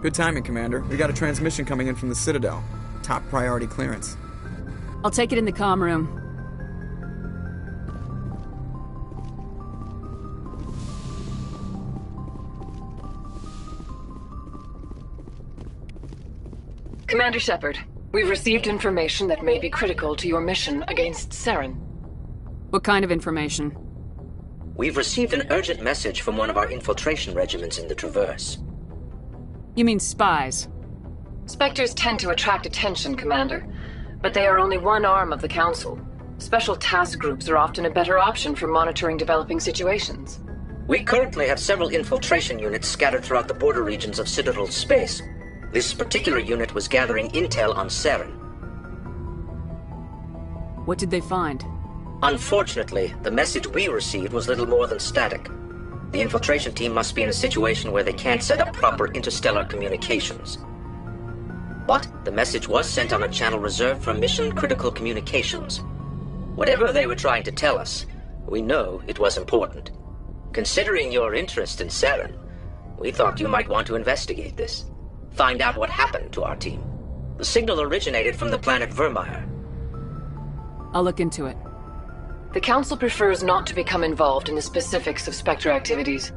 Good timing, Commander. We got a transmission coming in from the Citadel. Top priority clearance. I'll take it in the comm room. Commander Shepard, we've received information that may be critical to your mission against Saren. What kind of information? We've received an urgent message from one of our infiltration regiments in the Traverse. You mean spies? Spectres tend to attract attention, Commander, but they are only one arm of the Council. Special task groups are often a better option for monitoring developing situations. We currently have several infiltration units scattered throughout the border regions of Citadel space. This particular unit was gathering intel on Saren. What did they find? Unfortunately, the message we received was little more than static. The infiltration team must be in a situation where they can't set up proper interstellar communications. But the message was sent on a channel reserved for mission-critical communications. Whatever they were trying to tell us, we know it was important. Considering your interest in Saren, we thought you might want to investigate this. Find out what happened to our team. The signal originated from the planet Vermeer. I'll look into it. The Council prefers not to become involved in the specifics of Spectre activities.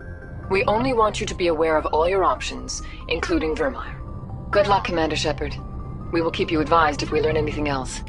We only want you to be aware of all your options, including Vermeer. Good luck, Commander Shepard. We will keep you advised if we learn anything else.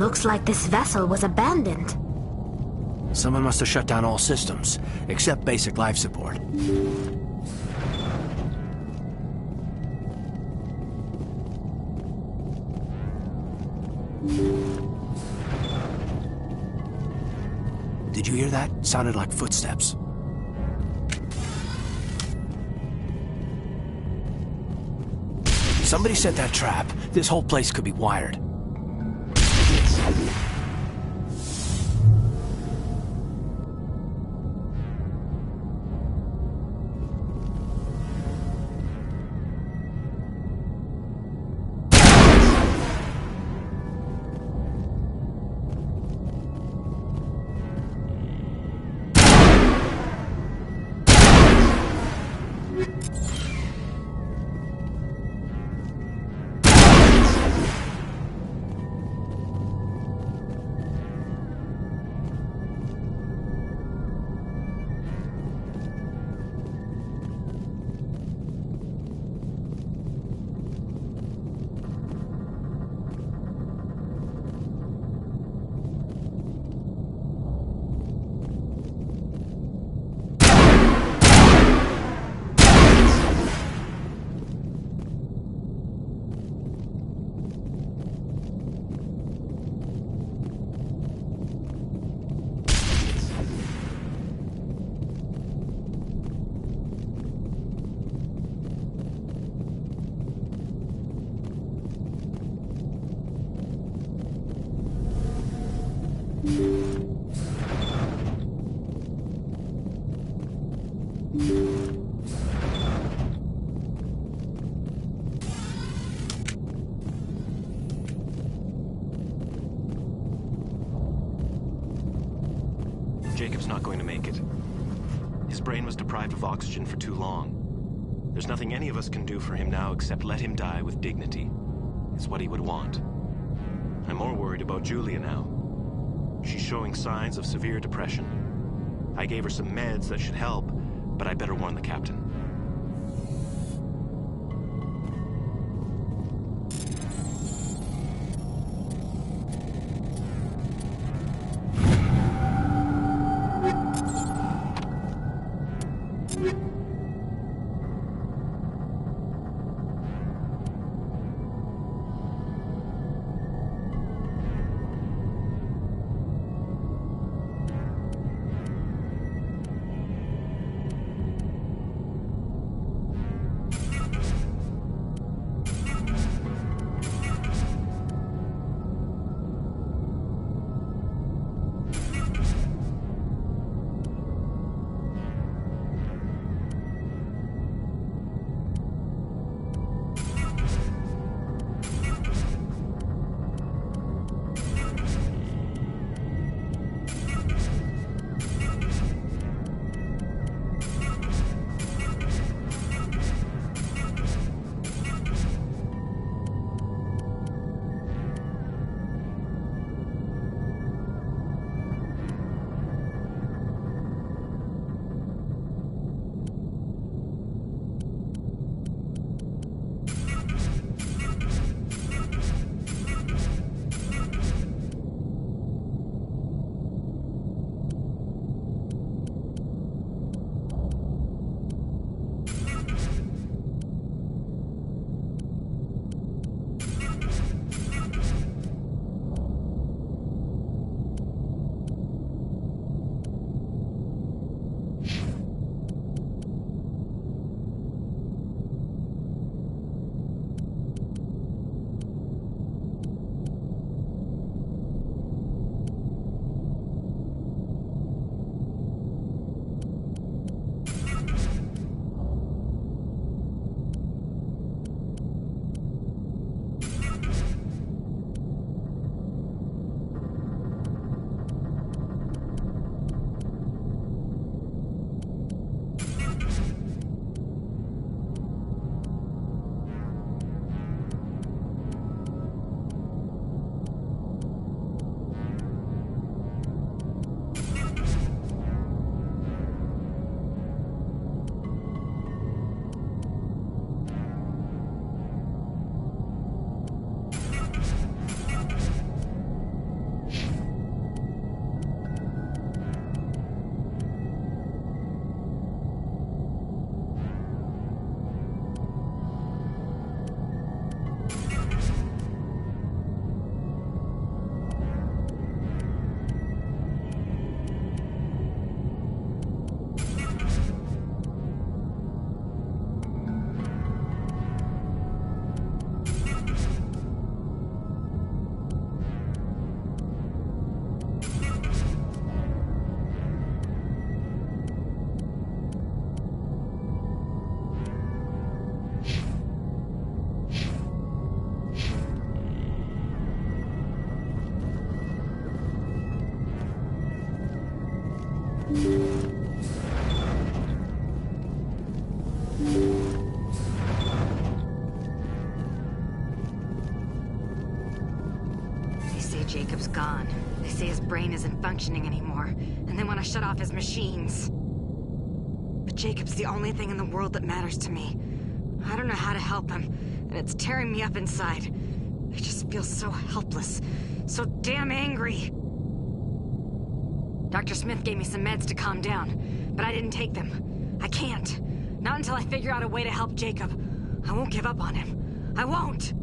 Looks like this vessel was abandoned. Someone must have shut down all systems, except basic life support. Did you hear that? Sounded like footsteps. Somebody set that trap. This whole place could be wired. Jacob's not going to make it. His brain was deprived of oxygen for too long. There's nothing any of us can do for him now except let him die with dignity. It's what he would want. I'm more worried about Julia now. She's showing signs of severe depression. I gave her some meds that should help, but I better warn the captain. They say Jacob's gone. They say his brain isn't functioning anymore, and they want to shut off his machines. But Jacob's the only thing in the world that matters to me. I don't know how to help him, and it's tearing me up inside. I just feel so helpless, so damn angry. Dr. Smith gave me some meds to calm down, but I didn't take them. I can't. Not until I figure out a way to help Jacob. I won't give up on him. I won't!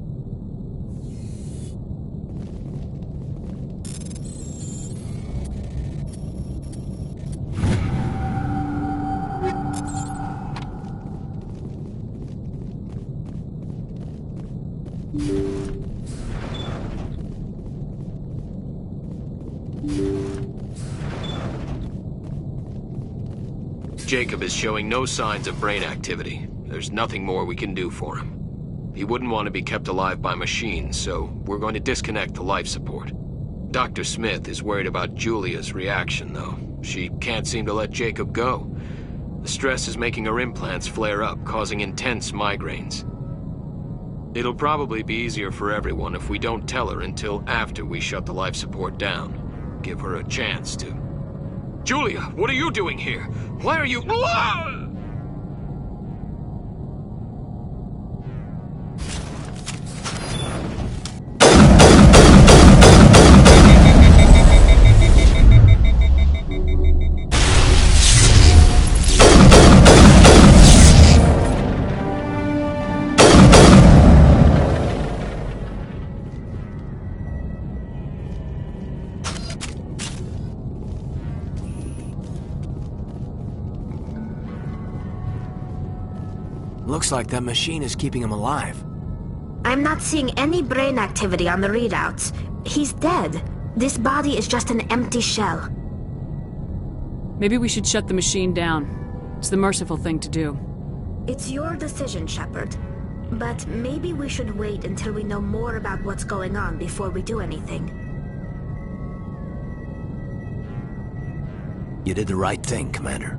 Jacob is showing no signs of brain activity. There's nothing more we can do for him. He wouldn't want to be kept alive by machines, so we're going to disconnect the life support. Dr. Smith is worried about Julia's reaction, though. She can't seem to let Jacob go. The stress is making her implants flare up, causing intense migraines. It'll probably be easier for everyone if we don't tell her until after we shut the life support down. Give her a chance to... Julia, what are you doing here? Why are you... Looks like that machine is keeping him alive. I'm not seeing any brain activity on the readouts. He's dead. This body is just an empty shell. Maybe we should shut the machine down. It's the merciful thing to do. It's your decision, Shepard. But maybe we should wait until we know more about what's going on before we do anything. You did the right thing, Commander.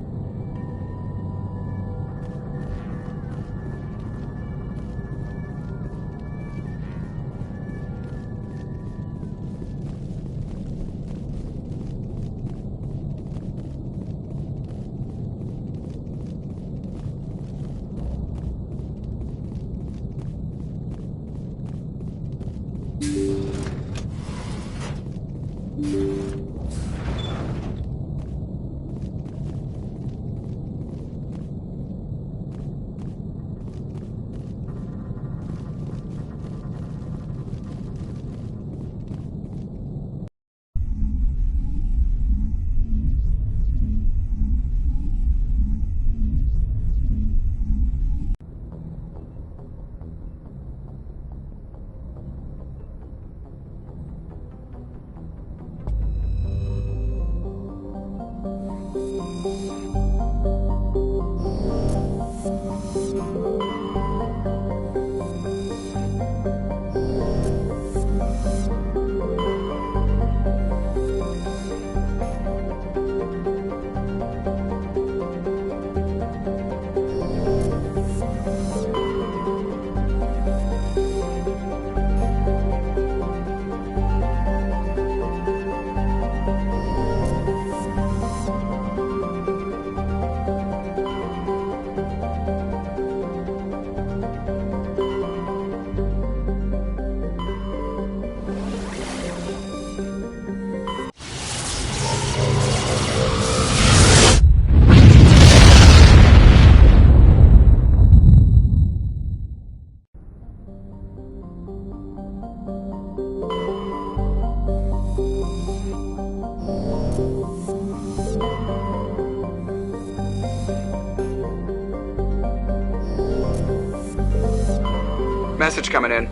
Message coming in.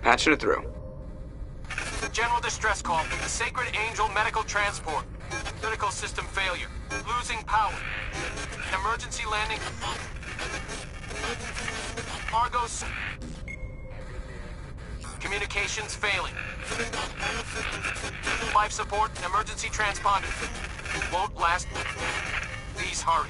Patching it through. General distress call from the Sacred Angel Medical Transport. Critical system failure. Losing power. Emergency landing. Argos. Communications failing. Life support and emergency transponder. Won't last. Please hurry.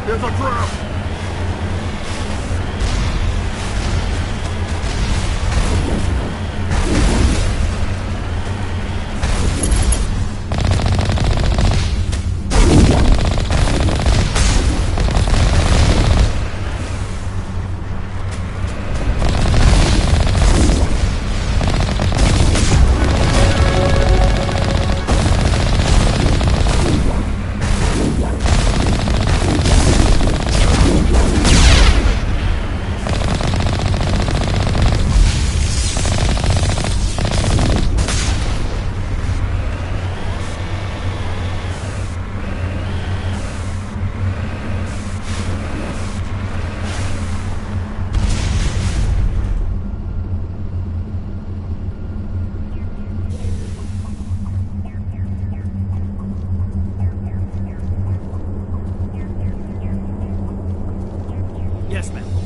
There's a trap! Yes, ma'am.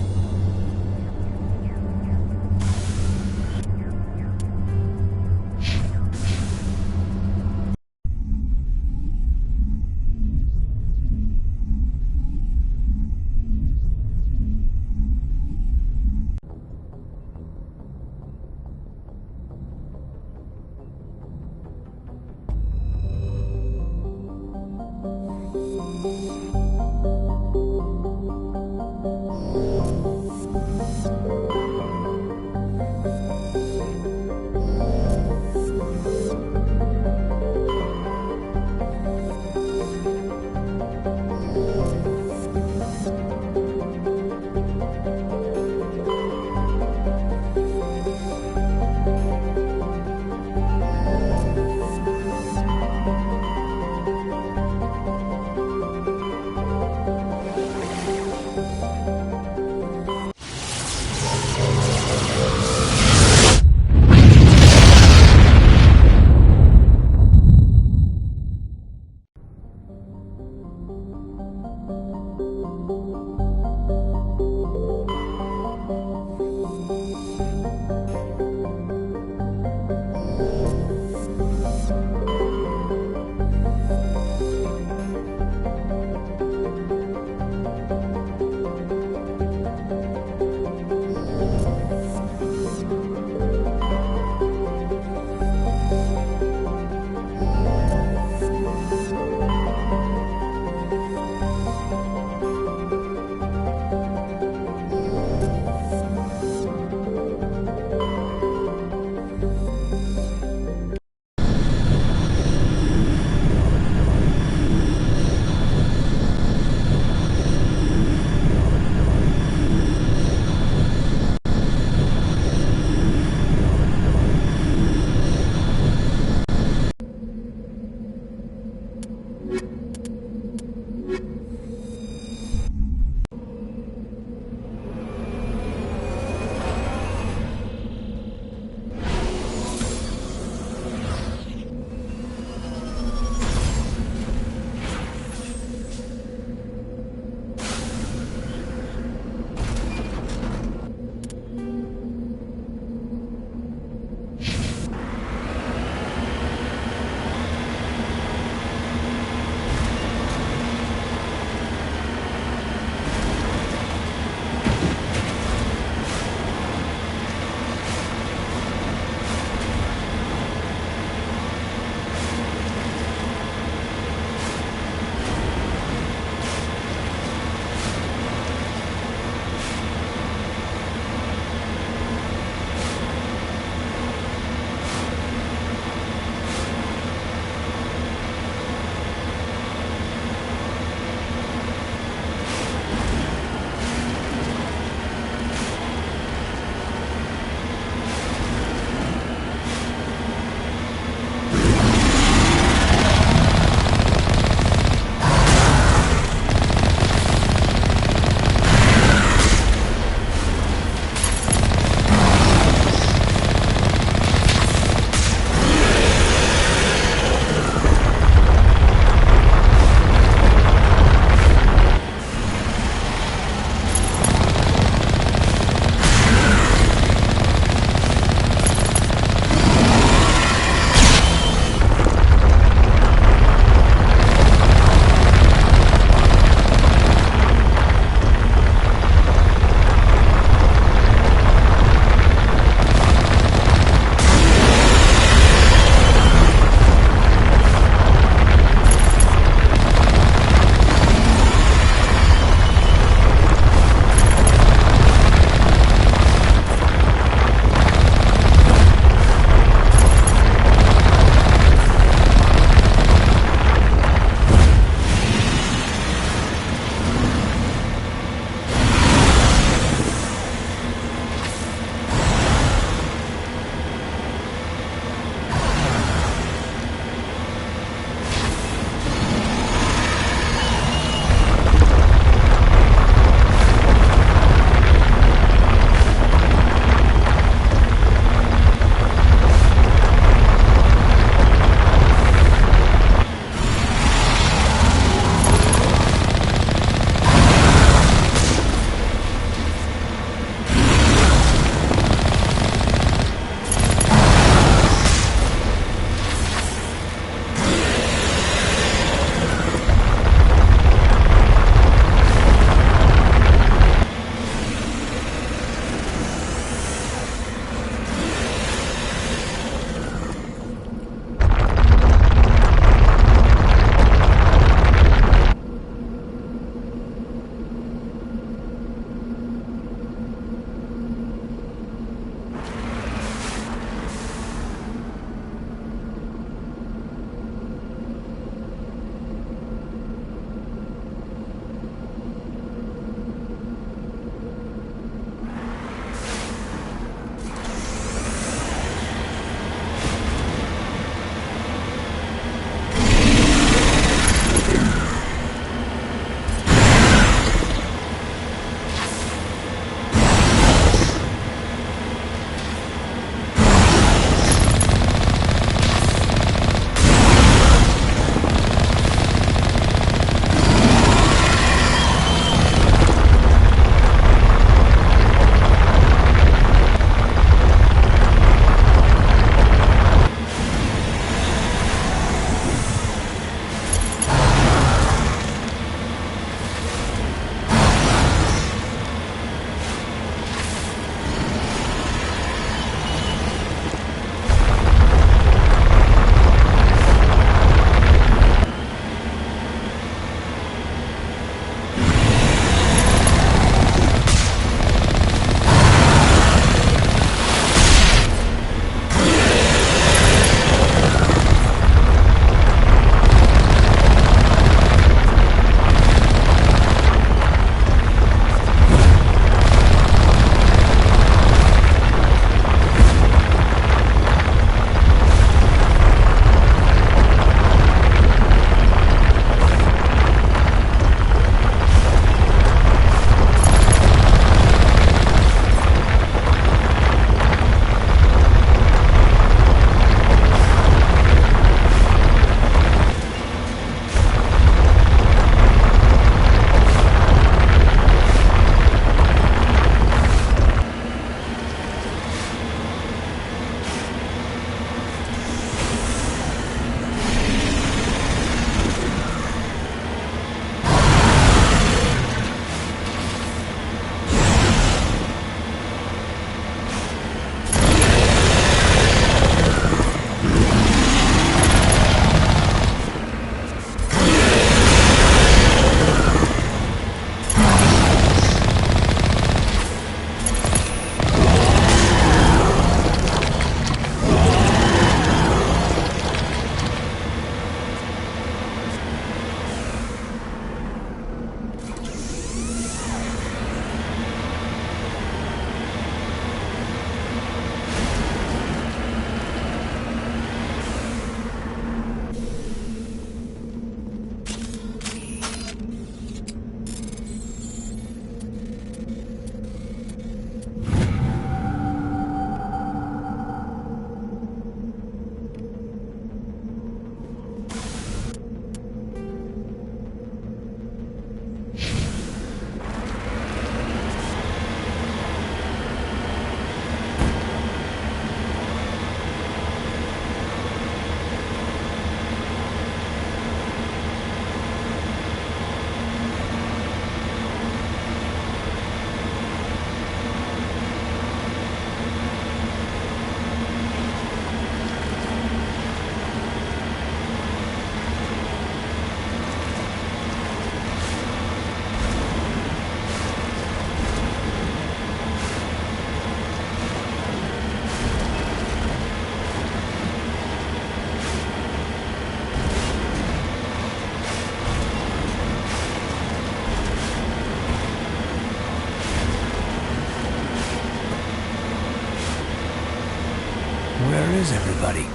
is everybody?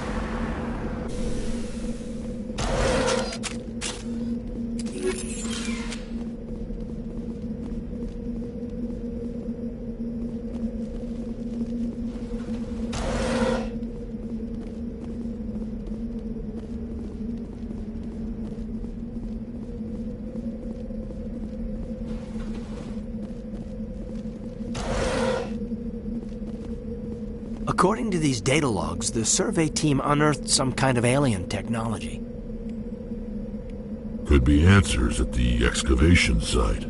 According to these data logs, the survey team unearthed some kind of alien technology. Could be answers at the excavation site.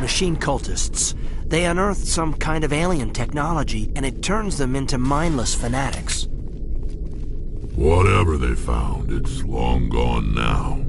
Machine cultists. They unearthed some kind of alien technology, and it turns them into mindless fanatics. Whatever they found, it's long gone now.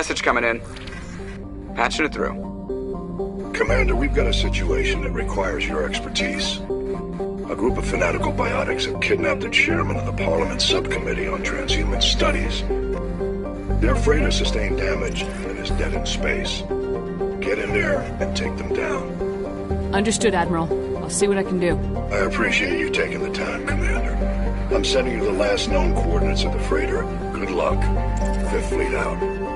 Message coming in. Patching it through. Commander, we've got a situation that requires your expertise. A group of fanatical biotics have kidnapped the chairman of the Parliament Subcommittee on Transhuman Studies. Their freighter sustained damage and is dead in space. Get in there and take them down. Understood, Admiral. I'll see what I can do. I appreciate you taking the time, Commander. I'm sending you the last known coordinates of the freighter. Good luck. Fifth Fleet out.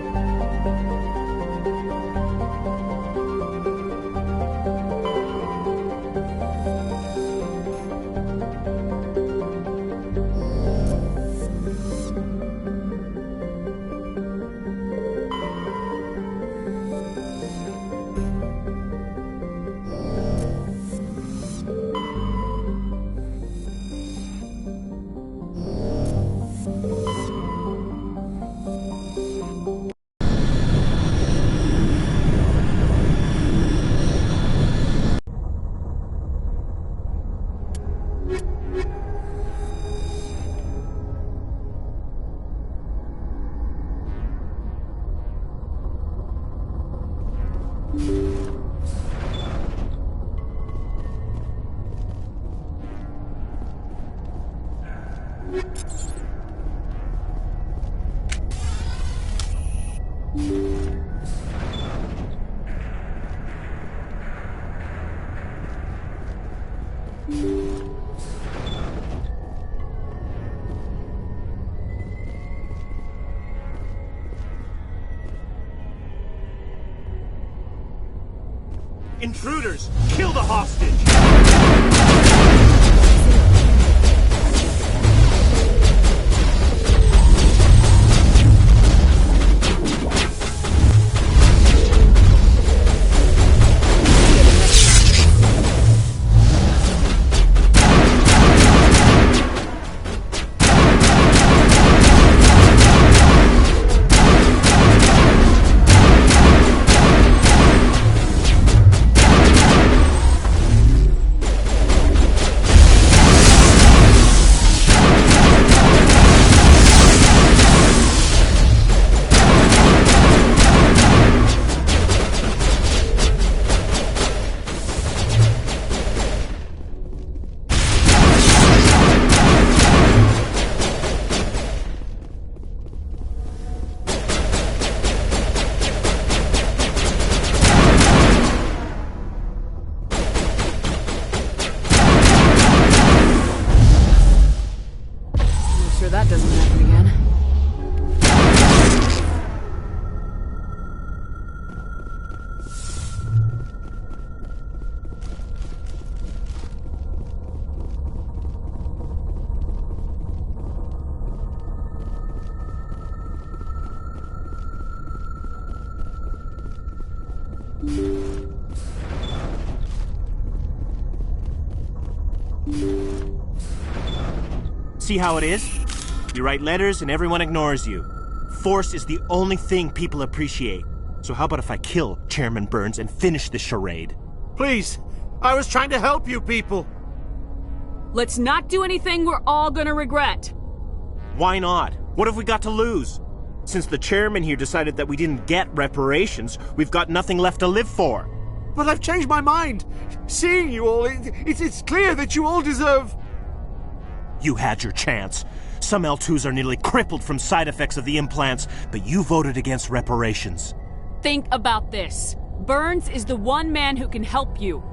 Intruders! Kill the hostage! That doesn't happen again. See how it is? You write letters and everyone ignores you. Force is the only thing people appreciate. So how about if I kill Chairman Burns and finish this charade? Please, I was trying to help you people. Let's not do anything we're all gonna regret. Why not? What have we got to lose? Since the chairman here decided that we didn't get reparations, we've got nothing left to live for. But I've changed my mind. Seeing you all, it's clear that you all deserve... You had your chance. Some L2s are nearly crippled from side effects of the implants, but you voted against reparations. Think about this. Burns is the one man who can help you.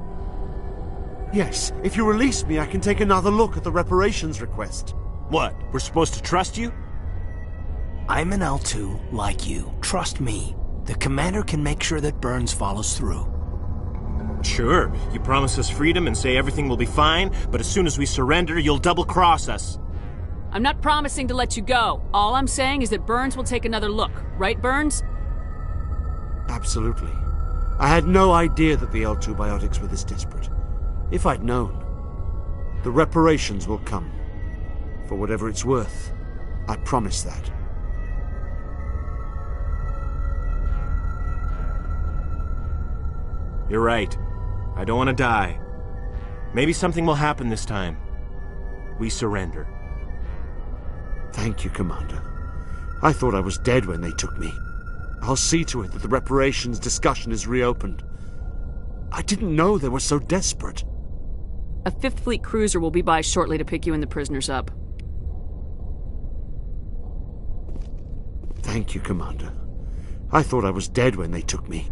Yes, if you release me, I can take another look at the reparations request. What, we're supposed to trust you? I'm an L2, like you. Trust me. The commander can make sure that Burns follows through. Sure, you promise us freedom and say everything will be fine, but as soon as we surrender, you'll double-cross us. I'm not promising to let you go. All I'm saying is that Burns will take another look. Right, Burns? Absolutely. I had no idea that the L2 biotics were this desperate. If I'd known, the reparations will come. For whatever it's worth. I promise that. You're right. I don't want to die. Maybe something will happen this time. We surrender. Thank you, Commander. I thought I was dead when they took me. I'll see to it that the reparations discussion is reopened. I didn't know they were so desperate. A 5th Fleet cruiser will be by shortly to pick you and the prisoners up. Thank you, Commander. I thought I was dead when they took me.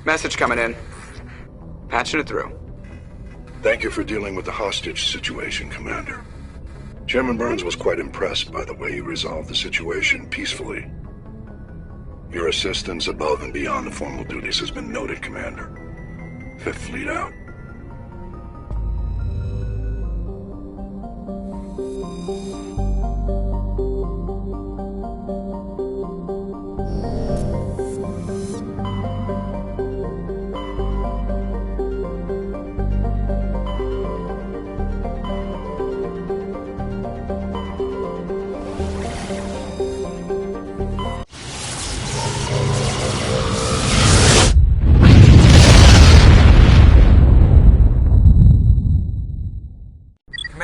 Message coming in. Patching it through. Thank you for dealing with the hostage situation, Commander. Chairman Burns was quite impressed by the way you resolved the situation peacefully. Your assistance above and beyond the formal duties has been noted, Commander. 5th Fleet out.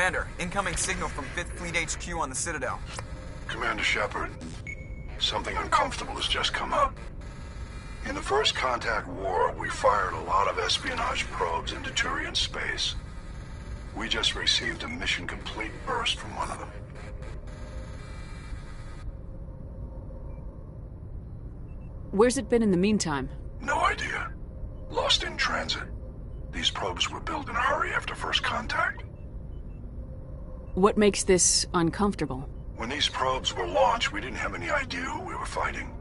Commander, incoming signal from 5th Fleet HQ on the Citadel. Commander Shepard, something uncomfortable has just come up. In the First Contact War, we fired a lot of espionage probes into Turian space. We just received a mission complete burst from one of them. Where's it been in the meantime? No idea. Lost in transit. These probes were built in a hurry after First Contact. What makes this uncomfortable? When these probes were launched, we didn't have any idea who we were fighting.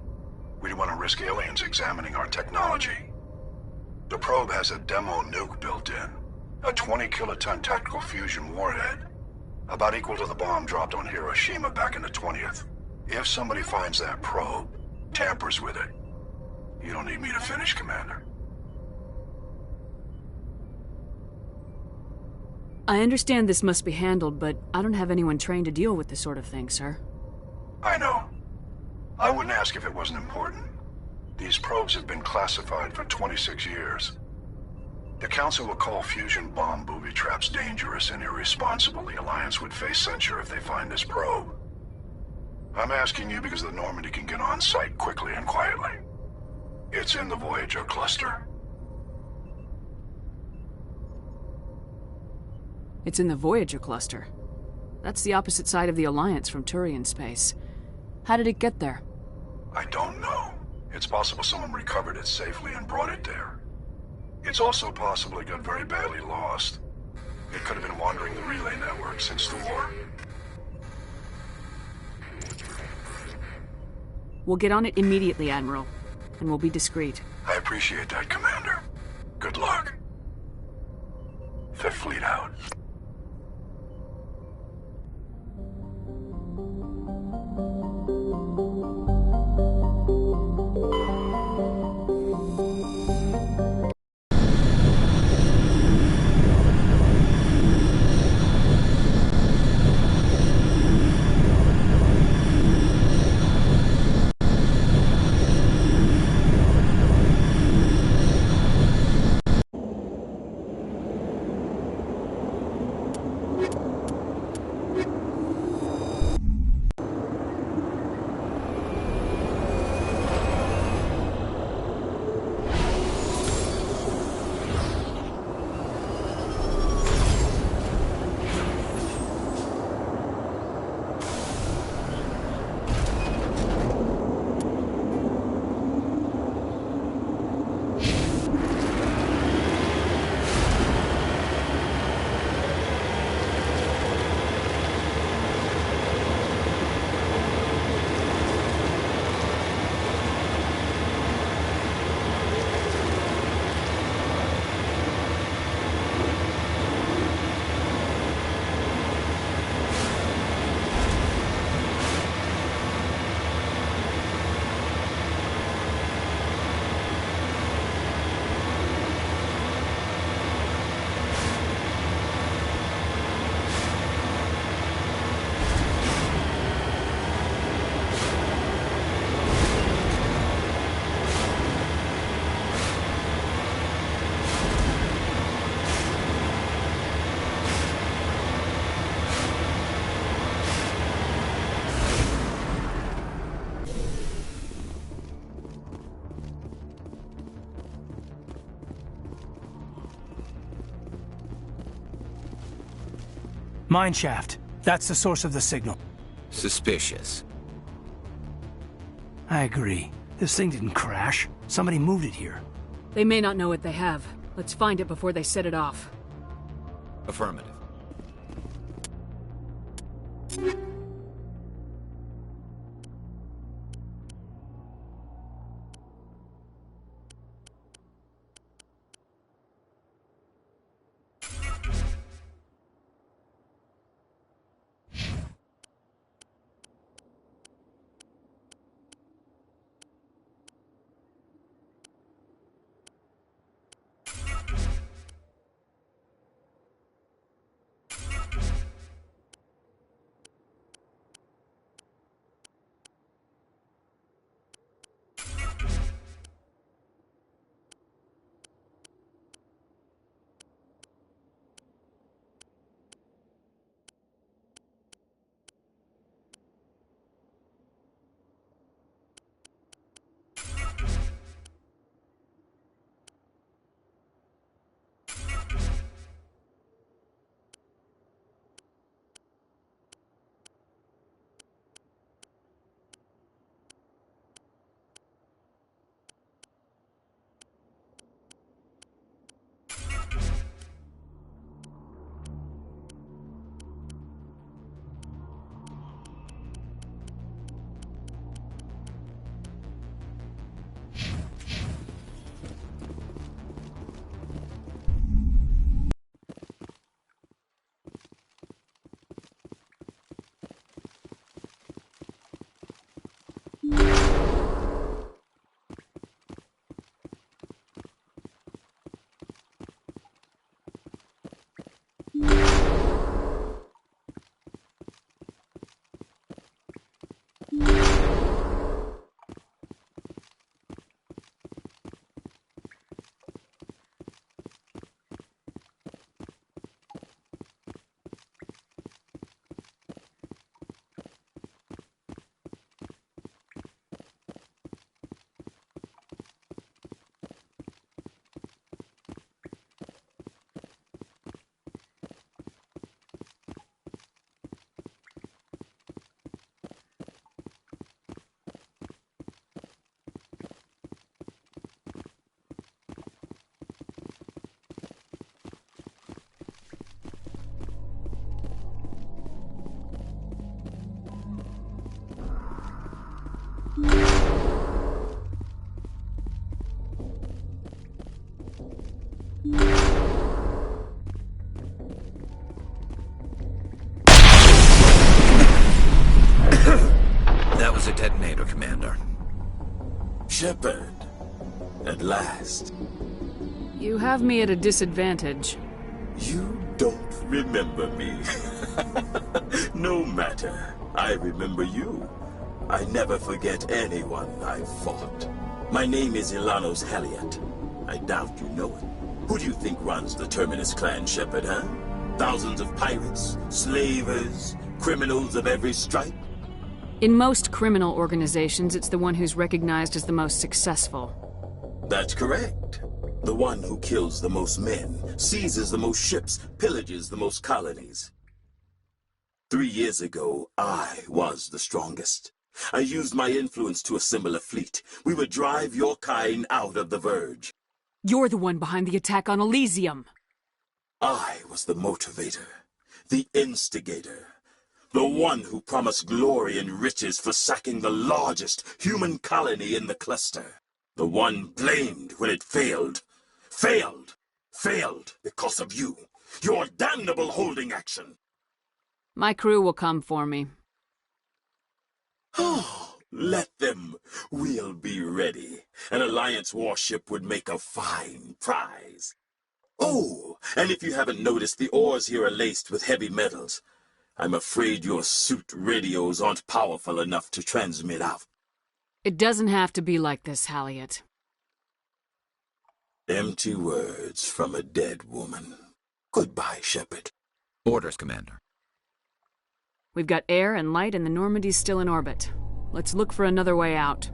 We didn't want to risk aliens examining our technology. The probe has a demo nuke built in. A 20-kiloton tactical fusion warhead. About equal to the bomb dropped on Hiroshima back in the 20th. If somebody finds that probe, tampers with it, you don't need me to finish, Commander. I understand this must be handled, but I don't have anyone trained to deal with this sort of thing, sir. I know. I wouldn't ask if it wasn't important. These probes have been classified for 26 years. The Council will call fusion bomb booby traps dangerous and irresponsible. The Alliance would face censure if they find this probe. I'm asking you because the Normandy can get on site quickly and quietly. It's in the Voyager cluster. It's in the Voyager cluster. That's the opposite side of the Alliance from Turian space. How did it get there? I don't know. It's possible someone recovered it safely and brought it there. It's also possible it got very badly lost. It could have been wandering the relay network since the war. We'll get on it immediately, Admiral. And we'll be discreet. I appreciate that, Commander. Good luck. 5th Fleet out. Mine shaft. That's the source of the signal. Suspicious. I agree. This thing didn't crash. Somebody moved it here. They may not know what they have. Let's find it before they set it off. Affirmative. That was a detonator, Commander. Shepard. At last. You have me at a disadvantage. You don't remember me. No matter. I remember you. I never forget anyone I've fought. My name is Ilanos Haliat. I doubt you know it. Who do you think runs the Terminus clan, Shepard, huh? Thousands of pirates, slavers, criminals of every stripe? In most criminal organizations, it's the one who's recognized as the most successful. That's correct. The one who kills the most men, seizes the most ships, pillages the most colonies. 3 years ago, I was the strongest. I used my influence to assemble a fleet. We would drive your kind out of the Verge. You're the one behind the attack on Elysium. I was the motivator, the instigator, the one who promised glory and riches for sacking the largest human colony in the cluster. The one blamed when it failed. Failed because of you. Your damnable holding action. My crew will come for me. Oh, let them. We'll be ready. An Alliance warship would make a fine prize. Oh, and if you haven't noticed, the ores here are laced with heavy metals. I'm afraid your suit radios aren't powerful enough to transmit out. It doesn't have to be like this, Haliat. Empty words from a dead woman. Goodbye, Shepard. Orders, Commander. We've got air and light and the Normandy's still in orbit. Let's look for another way out.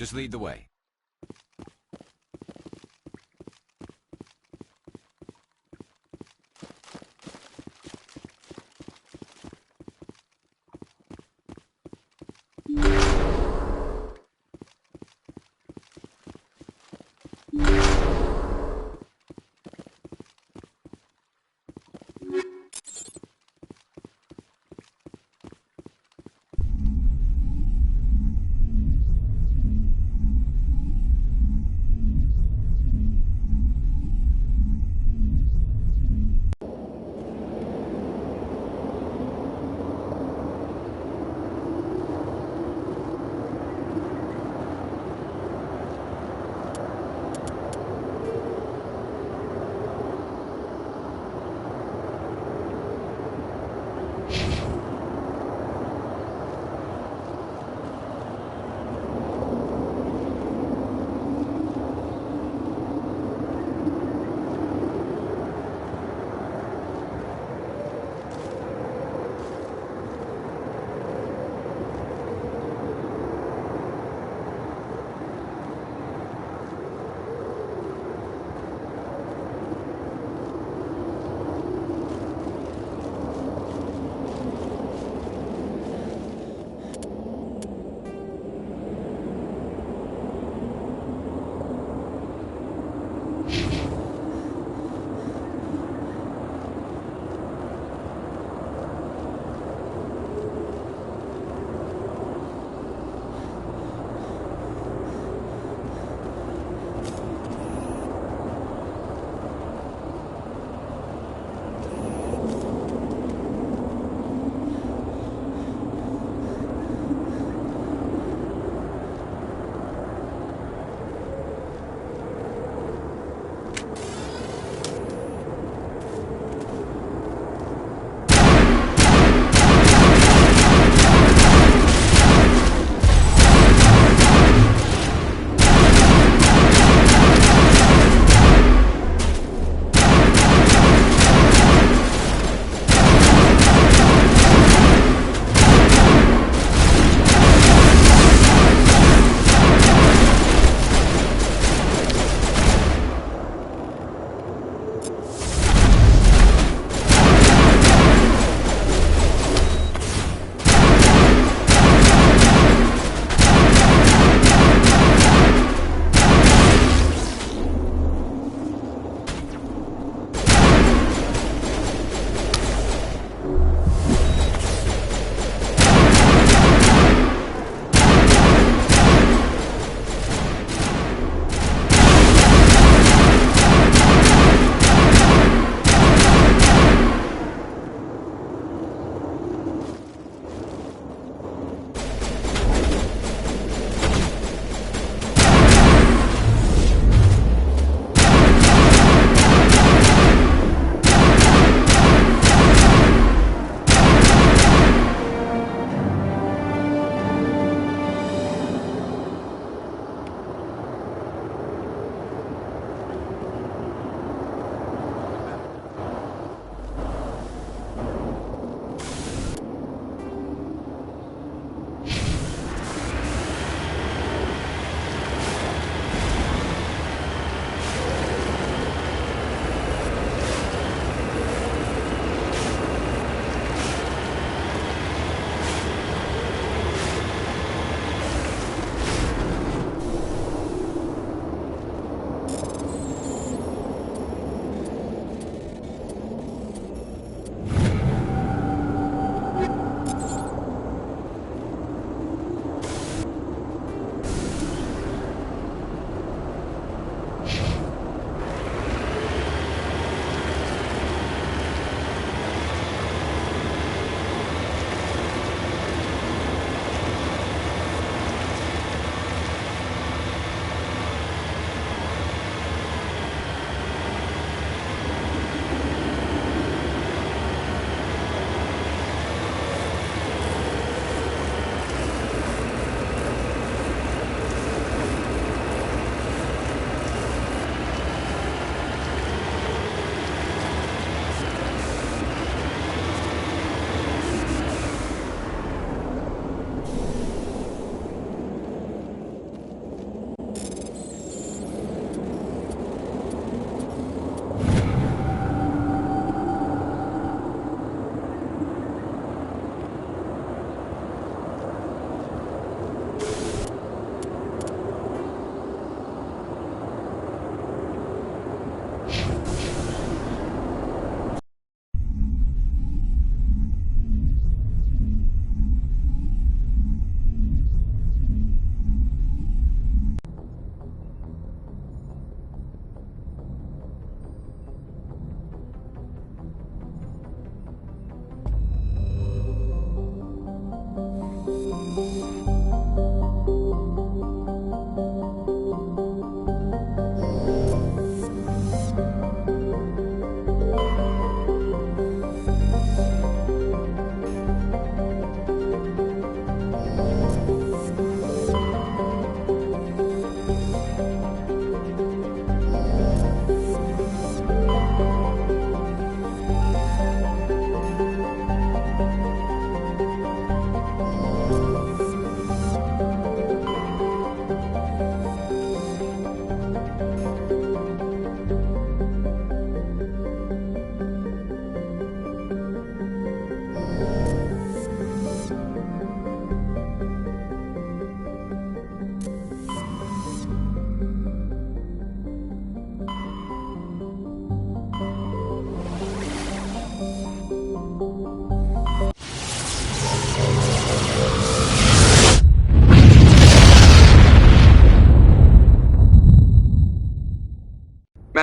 Just lead the way.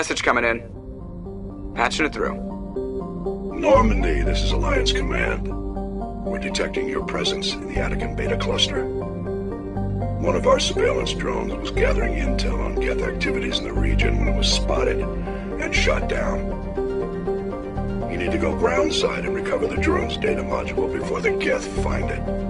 message coming in. Patching it through. Normandy, this is Alliance Command. We're detecting your presence in the Attican Beta Cluster. One of our surveillance drones was gathering intel on Geth activities in the region when it was spotted and shot down. You need to go groundside and recover the drone's data module before the Geth find it.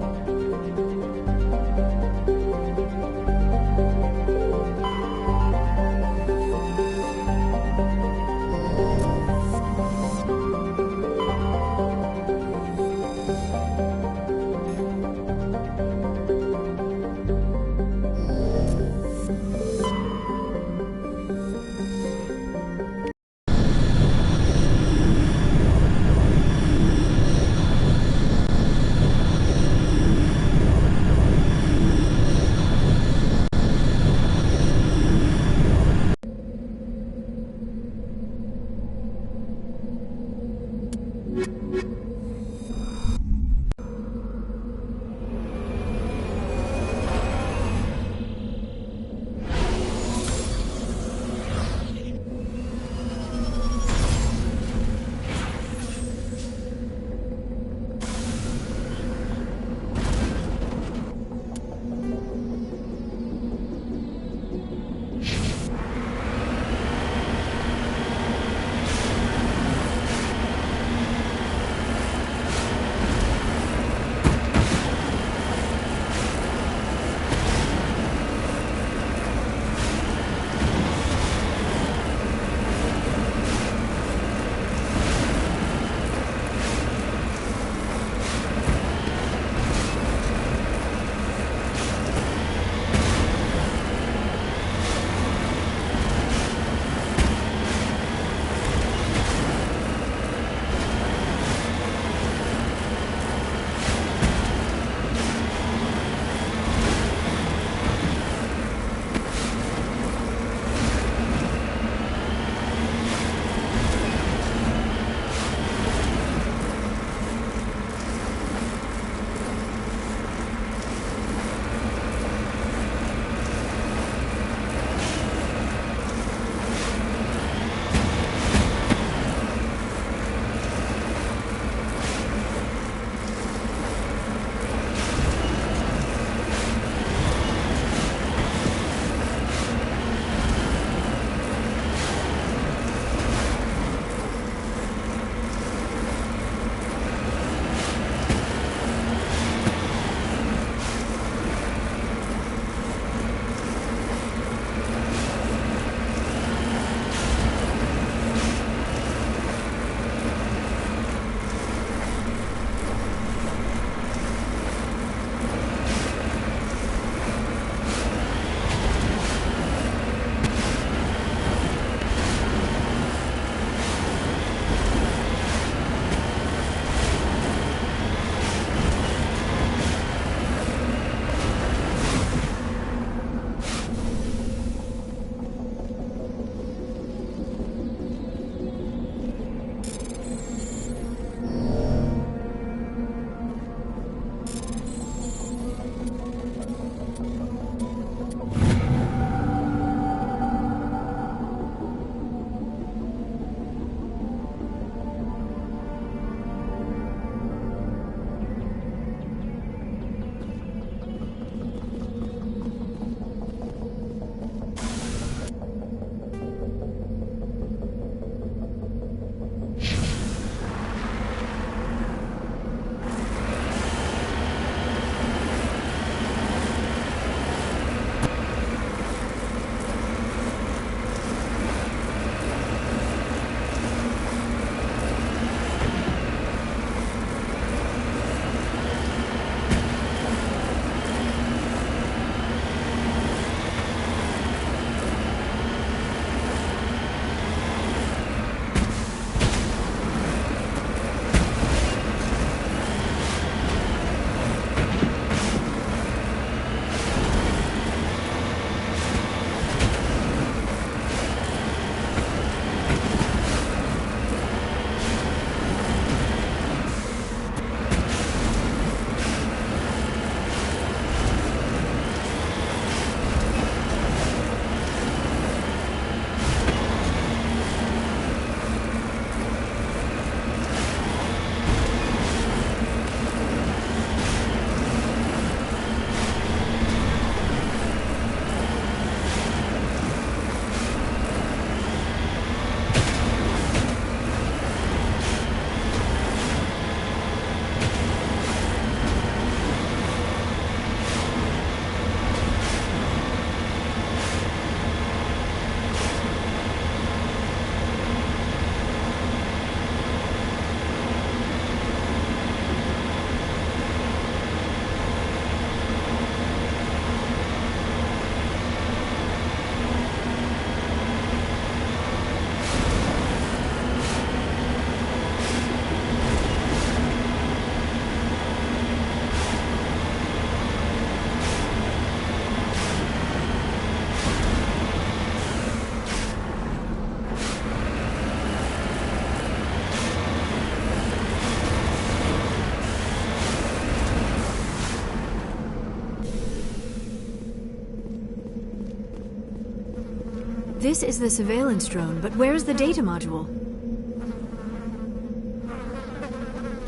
This is the surveillance drone, but where's the data module?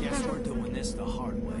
Guess we're doing this the hard way.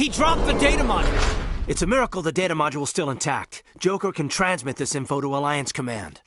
He dropped the data module! It's a miracle the data module's still intact. Joker can transmit this info to Alliance Command.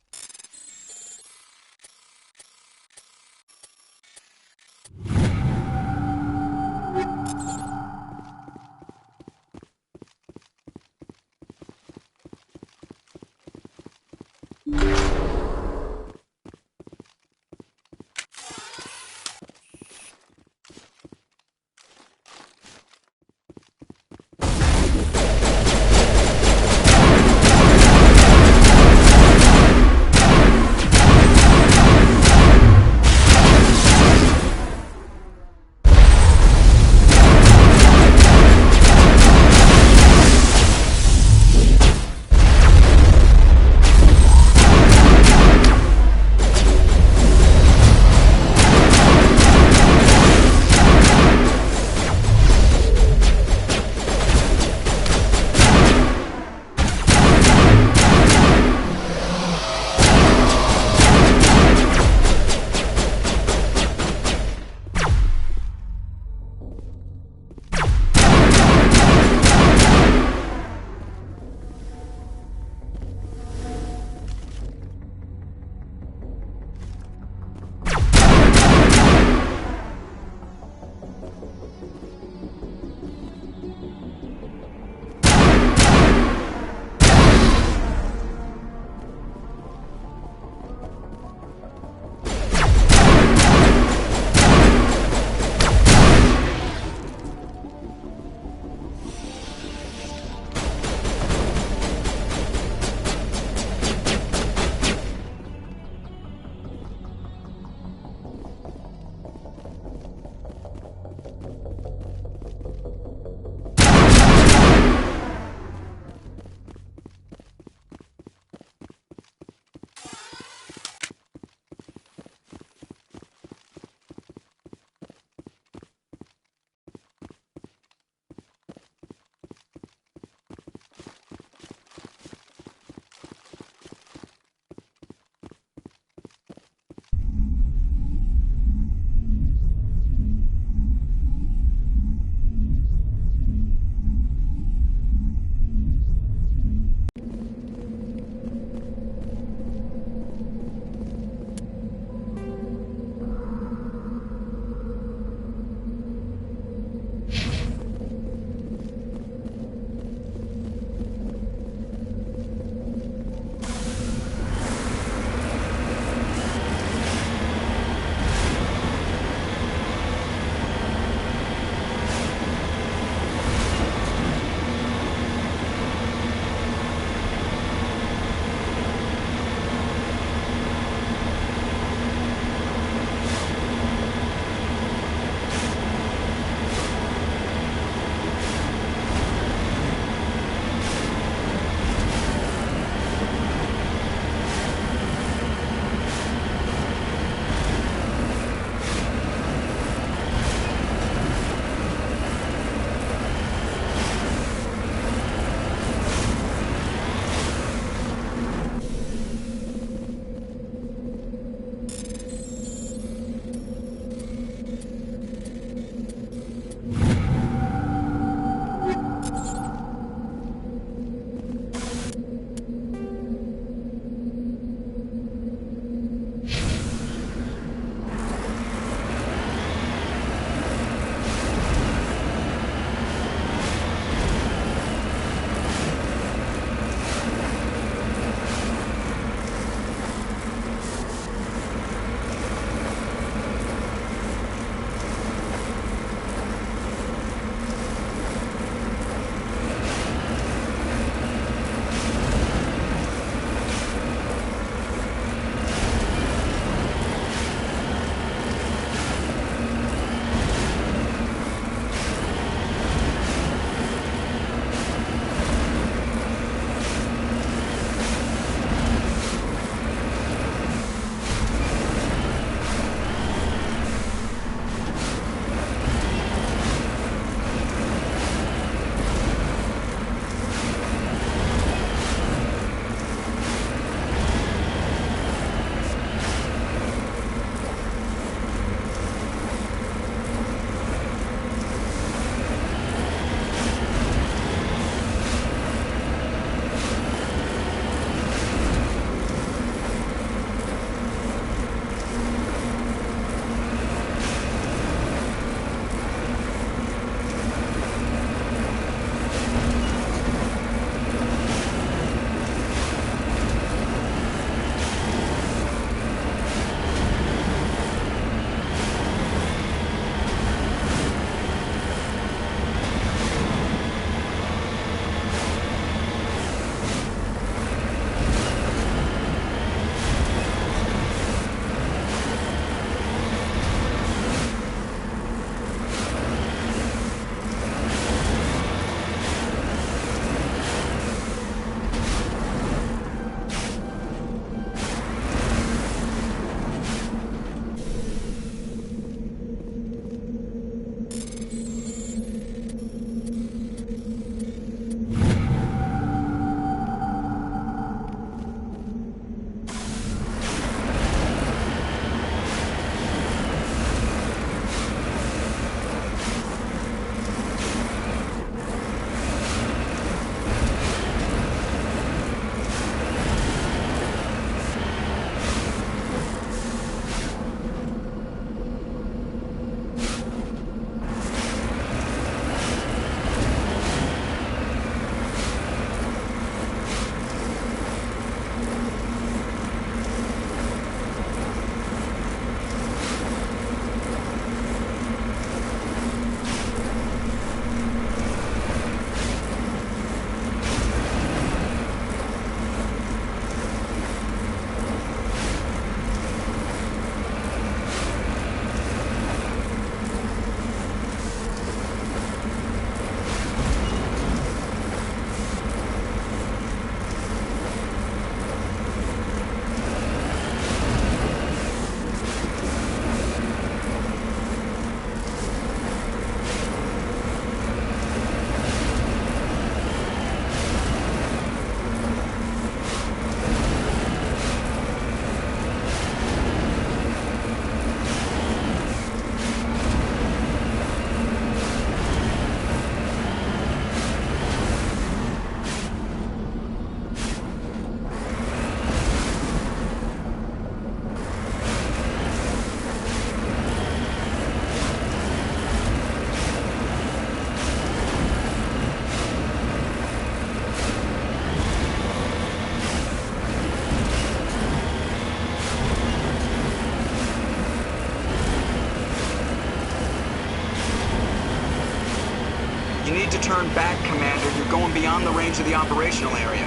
turn back, Commander. You're going beyond the range of the operational area.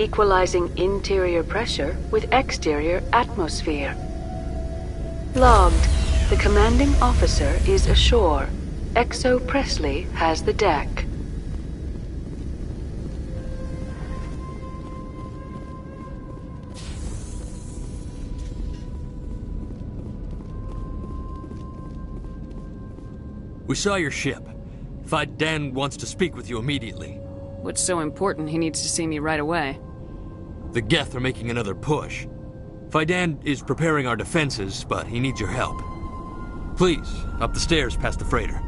equalizing interior pressure with exterior atmosphere. Logged. The commanding officer is ashore. Exo Presley has the deck. We saw your ship. Dan wants to speak with you immediately. What's so important he needs to see me right away? The Geth are making another push. Dan is preparing our defenses, but he needs your help. Please, up the stairs past the freighter.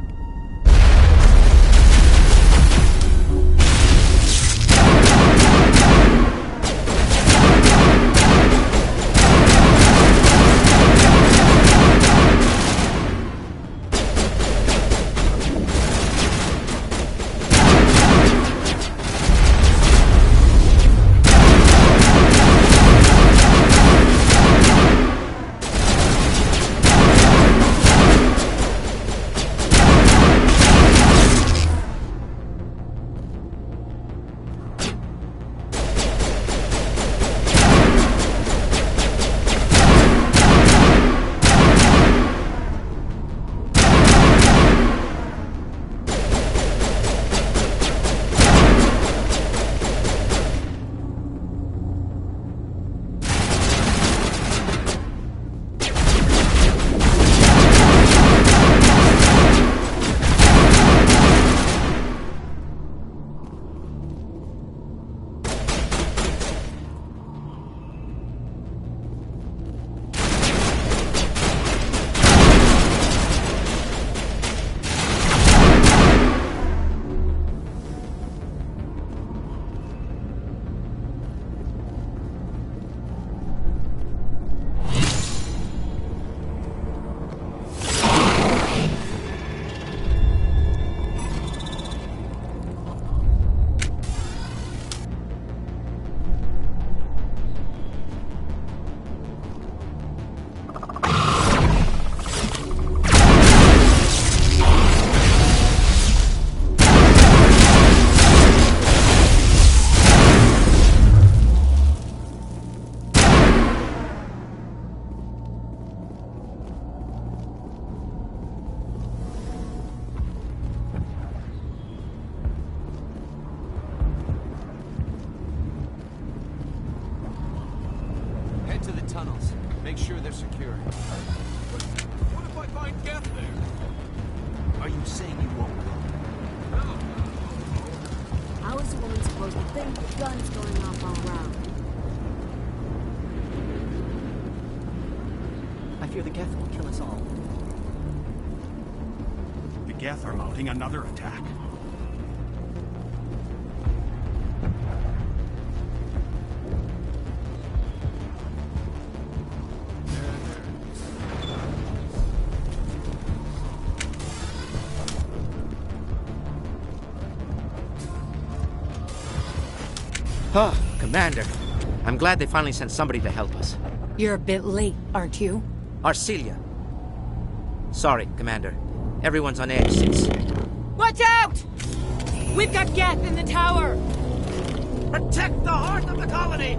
To the tunnels. Make sure they're secure. What if I find Geth there? Are you saying you won't go? No. How is a woman supposed to think with guns going off all around? I fear the Geth will kill us all. The Geth are mounting another attack. Oh, Commander. I'm glad they finally sent somebody to help us. You're a bit late, aren't you? Arcelia. Sorry, Commander. Everyone's on edge since... Watch out! We've got Geth in the tower! Protect the heart of the colony!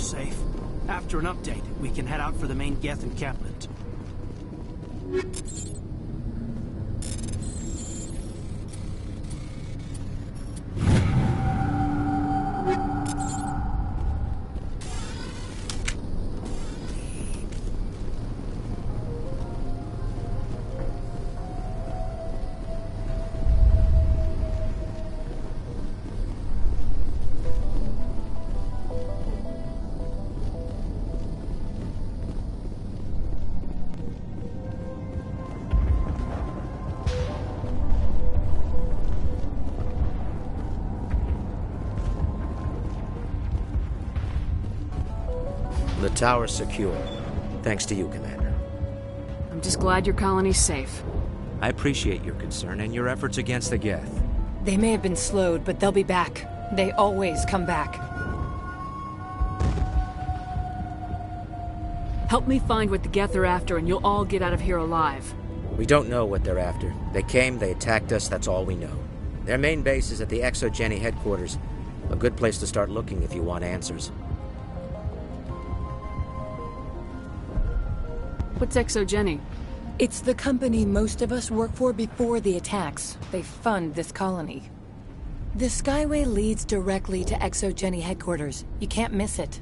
safe. After an update, we can head out for the main Geth encampment. The tower's secure. Thanks to you, Commander. I'm just glad your colony's safe. I appreciate your concern and your efforts against the Geth. They may have been slowed, but they'll be back. They always come back. Help me find what the Geth are after, and you'll all get out of here alive. We don't know what they're after. They came, they attacked us, that's all we know. Their main base is at the ExoGeni headquarters. A good place to start looking if you want answers. What's ExoGeni? It's the company most of us work for before the attacks. They fund this colony. The Skyway leads directly to ExoGeni headquarters. You can't miss it.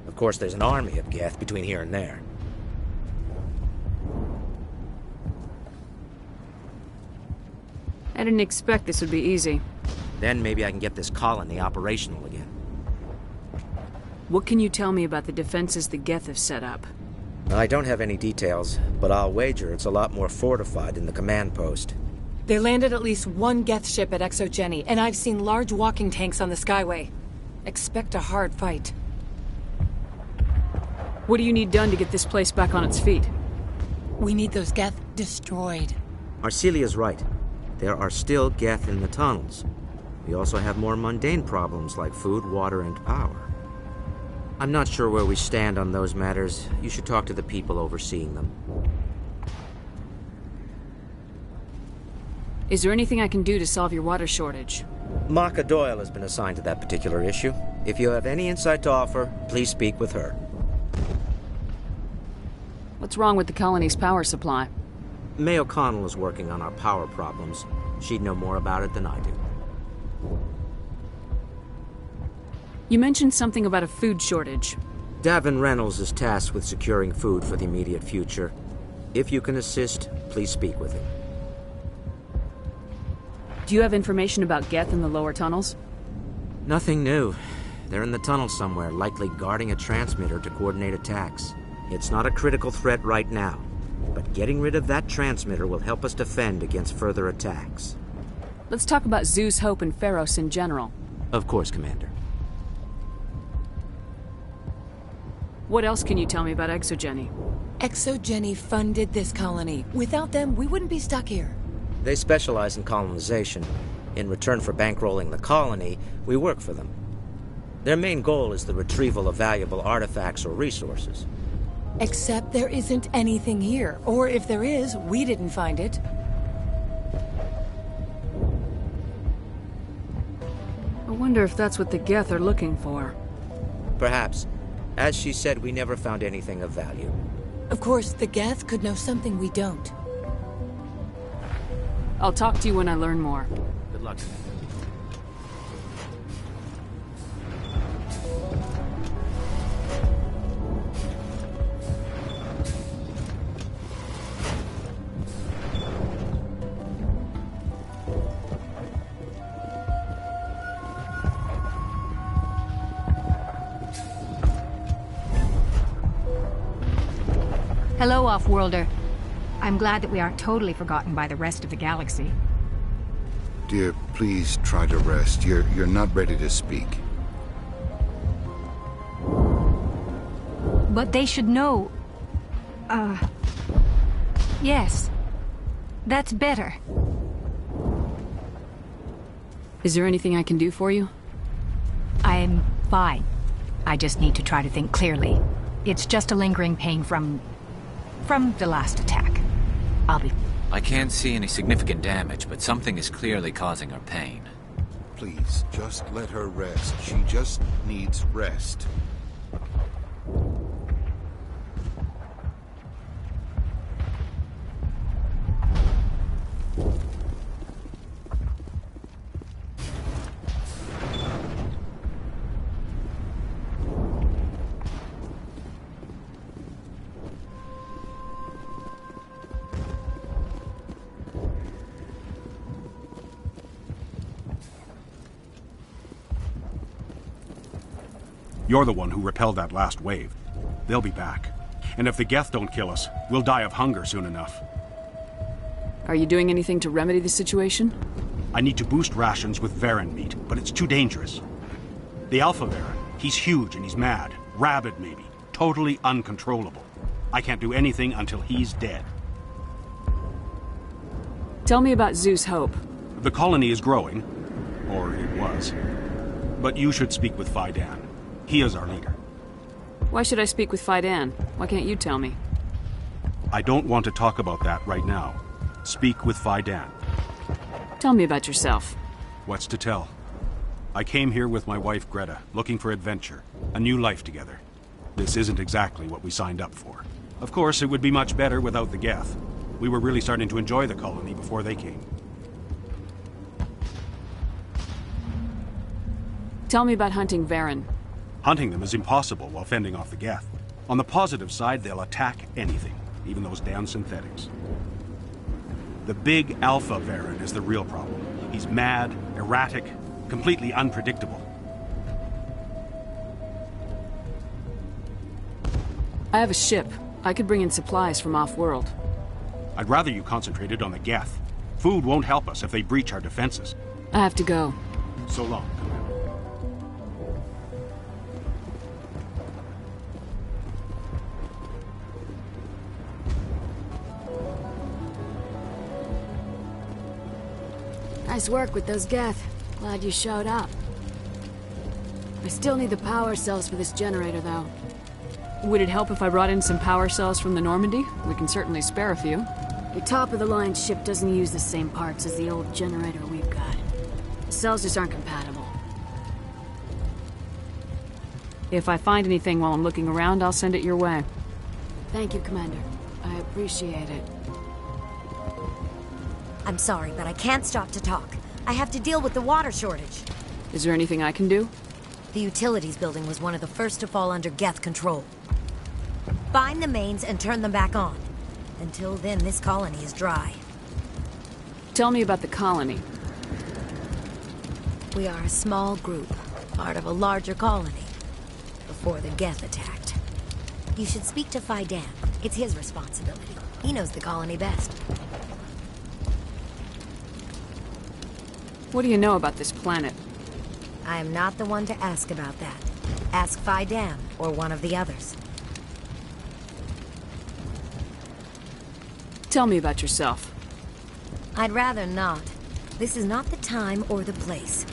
Of course, there's an army of Geth between here and there. I didn't expect this would be easy. Then maybe I can get this colony operational again. What can you tell me about the defenses the Geth have set up? I don't have any details, but I'll wager it's a lot more fortified than the command post. They landed at least one Geth ship at ExoGeni, and I've seen large walking tanks on the Skyway. Expect a hard fight. What do you need done to get this place back on its feet? We need those Geth destroyed. Arcelia's right. There are still Geth in the tunnels. We also have more mundane problems like food, water, and power. I'm not sure where we stand on those matters. You should talk to the people overseeing them. Is there anything I can do to solve your water shortage? Maka Doyle has been assigned to that particular issue. If you have any insight to offer, please speak with her. What's wrong with the colony's power supply? May O'Connell is working on our power problems. She'd know more about it than I do. You mentioned something about a food shortage. Davin Reynolds is tasked with securing food for the immediate future. If you can assist, please speak with him. Do you have information about Geth in the lower tunnels? Nothing new. They're in the tunnel somewhere, likely guarding a transmitter to coordinate attacks. It's not a critical threat right now, but getting rid of that transmitter will help us defend against further attacks. Let's talk about Zeus, Hope, and Pharos in general. Of course, Commander. What else can you tell me about ExoGeni? ExoGeni funded this colony. Without them, we wouldn't be stuck here. They specialize in colonization. In return for bankrolling the colony, we work for them. Their main goal is the retrieval of valuable artifacts or resources. Except there isn't anything here. Or if there is, we didn't find it. I wonder if that's what the Geth are looking for. Perhaps. As she said, we never found anything of value. Of course, the Geth could know something we don't. I'll talk to you when I learn more. Good luck. Hello, Off-Worlder. I'm glad that we aren't totally forgotten by the rest of the galaxy. Dear, please try to rest. You're not ready to speak. But they should know... Yes. That's better. Is there anything I can do for you? I'm fine. I just need to try to think clearly. It's just a lingering pain from the last attack. I'll be... I can't see any significant damage, but something is clearly causing her pain. Please, just let her rest. She just needs rest. You're the one who repelled that last wave. They'll be back. And if the Geth don't kill us, we'll die of hunger soon enough. Are you doing anything to remedy the situation? I need to boost rations with Varen meat, but it's too dangerous. The Alpha Varen, he's huge and he's mad. Rabid, maybe. Totally uncontrollable. I can't do anything until he's dead. Tell me about Zeus Hope. The colony is growing. Or it was. But you should speak with Faidan. He is our leader. Why should I speak with Faidan? Why can't you tell me? I don't want to talk about that right now. Speak with Faidan. Tell me about yourself. What's to tell? I came here with my wife Greta, looking for adventure, a new life together. This isn't exactly what we signed up for. Of course, it would be much better without the Geth. We were really starting to enjoy the colony before they came. Tell me about hunting Varen. Hunting them is impossible while fending off the Geth. On the positive side, they'll attack anything, even those damn synthetics. The big Alpha Varen is the real problem. He's mad, erratic, completely unpredictable. I have a ship. I could bring in supplies from off-world. I'd rather you concentrated on the Geth. Food won't help us if they breach our defenses. I have to go. So long, Commander. Nice work with those Geth. Glad you showed up. I still need the power cells for this generator, though. Would it help if I brought in some power cells from the Normandy? We can certainly spare a few. Your top-of-the-line ship doesn't use the same parts as the old generator we've got. The cells just aren't compatible. If I find anything while I'm looking around, I'll send it your way. Thank you, Commander. I appreciate it. I'm sorry, but I can't stop to talk. I have to deal with the water shortage. Is there anything I can do? The utilities building was one of the first to fall under Geth control. Find the mains and turn them back on. Until then, this colony is dry. Tell me about the colony. We are a small group, part of a larger colony, before the Geth attacked. You should speak to Faidan. It's his responsibility. He knows the colony best. What do you know about this planet? I am not the one to ask about that. Ask Faidan or one of the others. Tell me about yourself. I'd rather not. This is not the time or the place.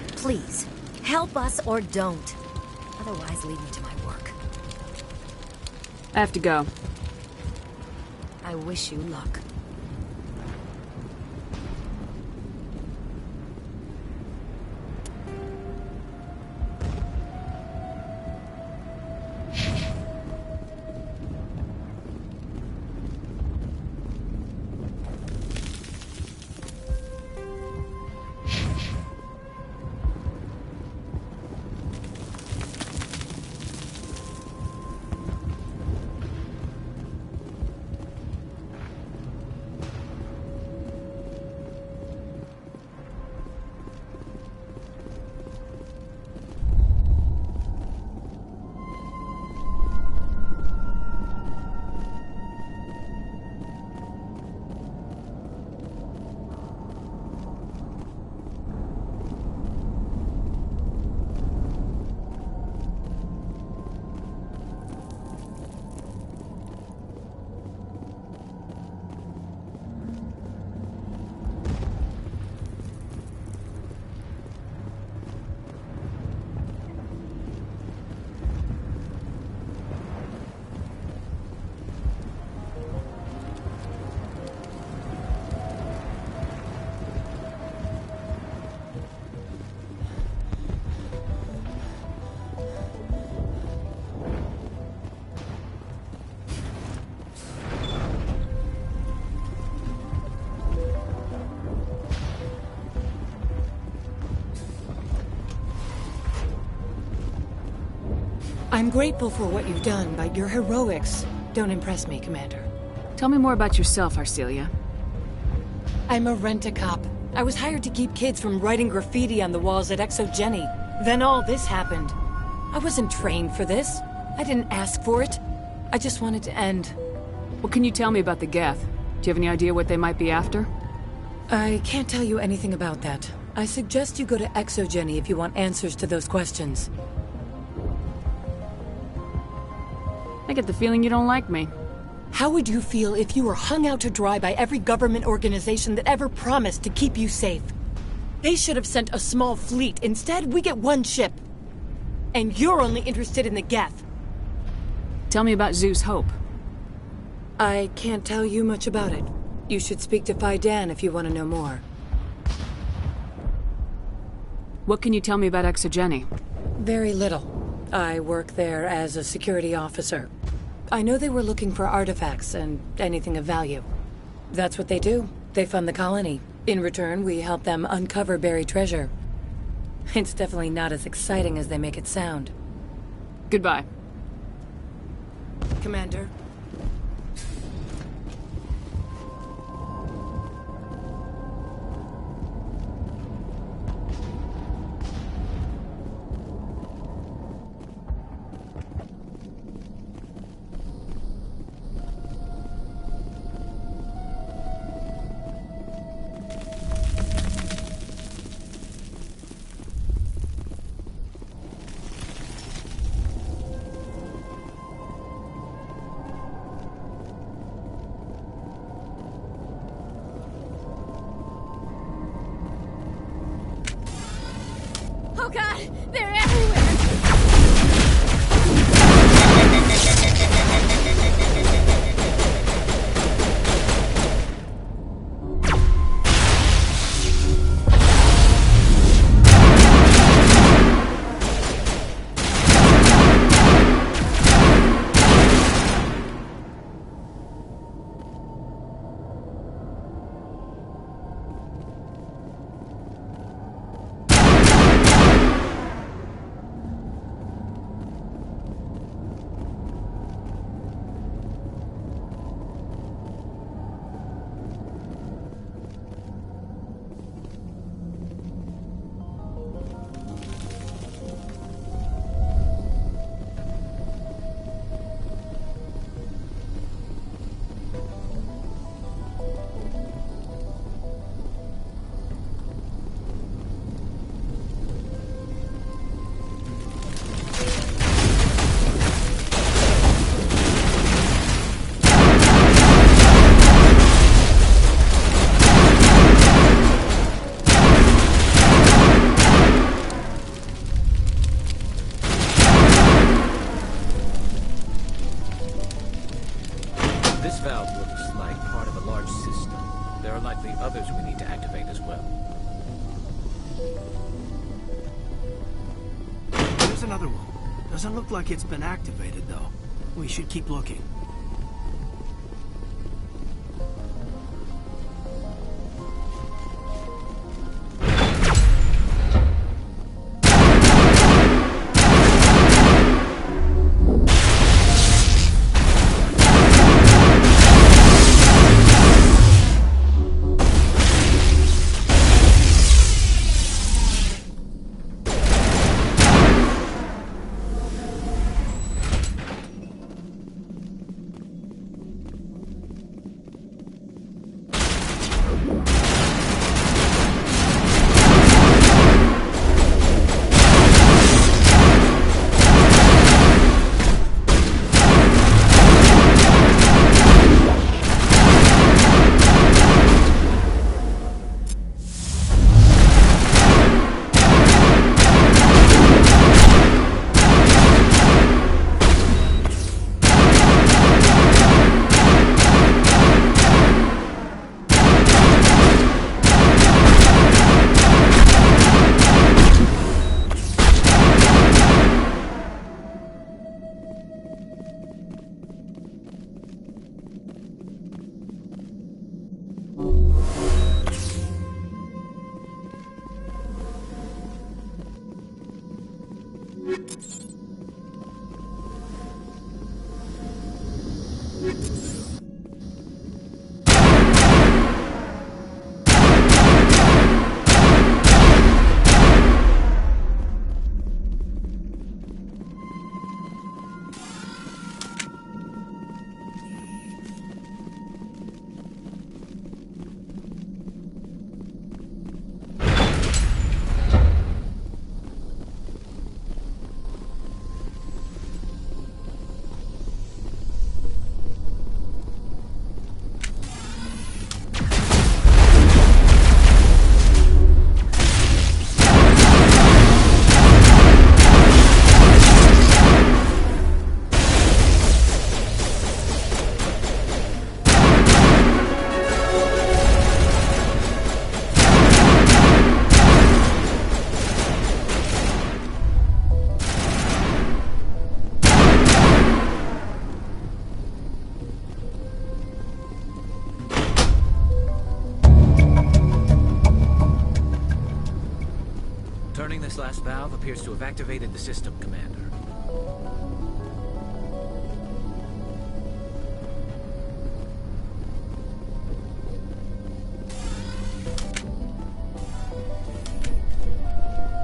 Please, help us or don't. Otherwise, leave me to my work. I have to go. I wish you luck. I'm grateful for what you've done, but your heroics don't impress me, Commander. Tell me more about yourself, Arcelia. I'm a rent-a-cop. I was hired to keep kids from writing graffiti on the walls at Exogeny. Then all this happened. I wasn't trained for this. I didn't ask for it. I just wanted to end. What can you tell me about the Geth? Do you have any idea what they might be after? I can't tell you anything about that. I suggest you go to ExoGenny if you want answers to those questions. I get the feeling you don't like me. How would you feel if you were hung out to dry by every government organization that ever promised to keep you safe? They should have sent a small fleet. Instead, we get one ship. And you're only interested in the Geth. Tell me about Zeus Hope. I can't tell you much about it. You should speak to Fidan if you want to know more. What can you tell me about ExoGenny? Very little. I work there as a security officer. I know they were looking for artifacts and anything of value. That's what they do. They fund the colony. In return, we help them uncover buried treasure. It's definitely not as exciting as they make it sound. Goodbye. Commander. Oh god, they're everywhere! This valve looks like part of a large system. There are likely others we need to activate as well. There's another one. Doesn't look like it's been activated, though. We should keep looking. this last valve appears to have activated the system, Commander.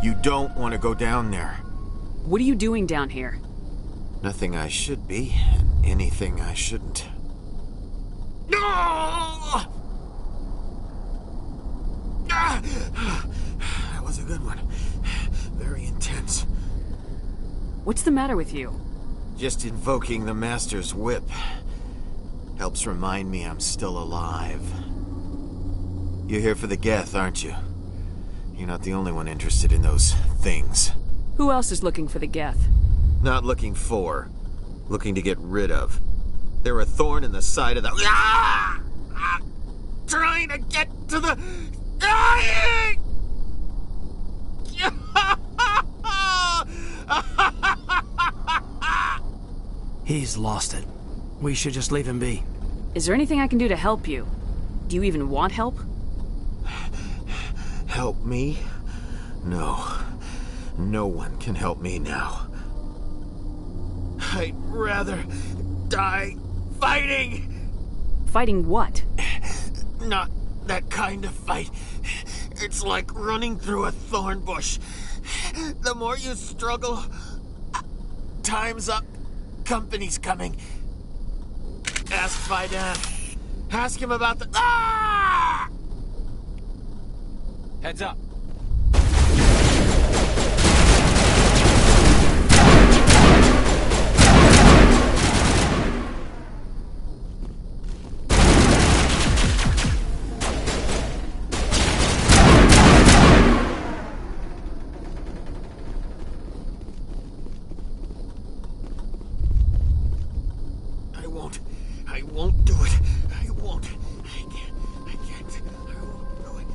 You don't want to go down there. What are you doing down here? Nothing I should be, and anything I shouldn't. No! That was a good one. Very intense. What's the matter with you? Just invoking the Master's whip helps remind me I'm still alive. You're here for the Geth, aren't you? You're not the only one interested in those things. Who else is looking for the Geth? Not looking for. Looking to get rid of. They're a thorn in the side of the... Trying to get to the... He's lost it. We should just leave him be. Is there anything I can do to help you? Do you even want help? Help me? No. No one can help me now. I'd rather die fighting! Fighting what? Not that kind of fight. It's like running through a thorn bush. The more you struggle, time's up. Company's coming. Ask Faidan. Ask him about the... Ah! Heads up. I won't do it. I won't. I can't. I won't do it.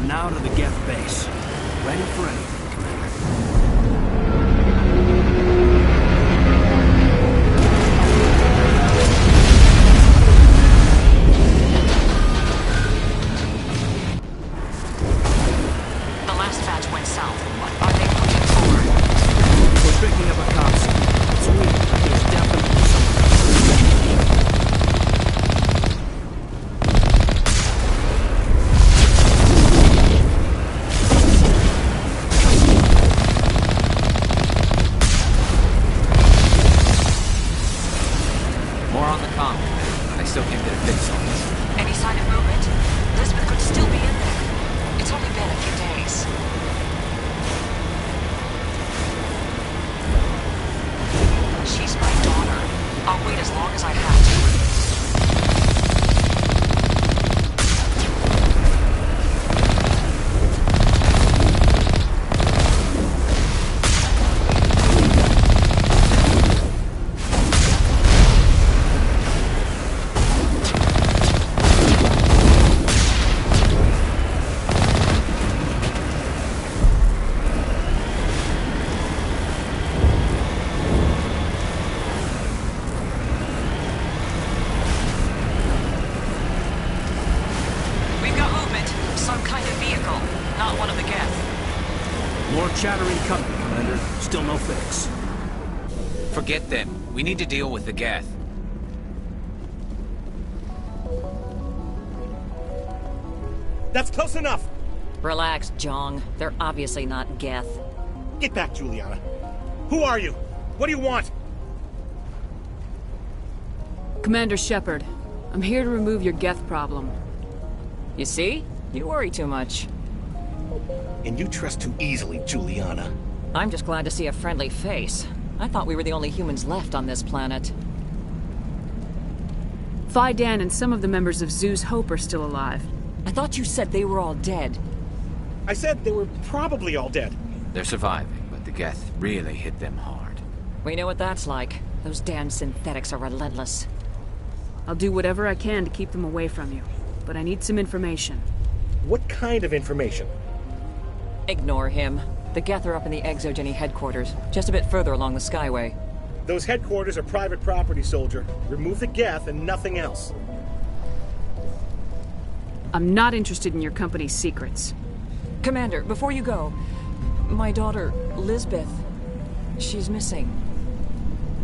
Now to the Geth base. Ready for anything, Commander. The last south. What are they looking for? We're picking up a cop scene. It's weak, but there's definitely someone else. More on the comm. I still can't get a fix on this. Any sign of movement? Elizabeth could still be in there. It's only been a few days. She's my daughter. I'll wait as long as I have to. Chattering company, Commander. Still no fix. Forget them. We need to deal with the Geth. That's close enough! Relax, Jong. They're obviously not Geth. Get back, Juliana. Who are you? What do you want? Commander Shepard, I'm here to remove your Geth problem. You see? You worry too much. And you trust too easily, Juliana. I'm just glad to see a friendly face. I thought we were the only humans left on this planet. Fidan and some of the members of Zoo's Hope are still alive. I thought you said they were all dead. I said they were probably all dead. They're surviving, but the Geth really hit them hard. We know what that's like. Those damn synthetics are relentless. I'll do whatever I can to keep them away from you, but I need some information. What kind of information? Ignore him. The Geth are up in the Exogeny headquarters, just a bit further along the Skyway. Those headquarters are private property, soldier. Remove the Geth and nothing else. I'm not interested in your company's secrets. Commander, before you go, my daughter, Lisbeth, she's missing.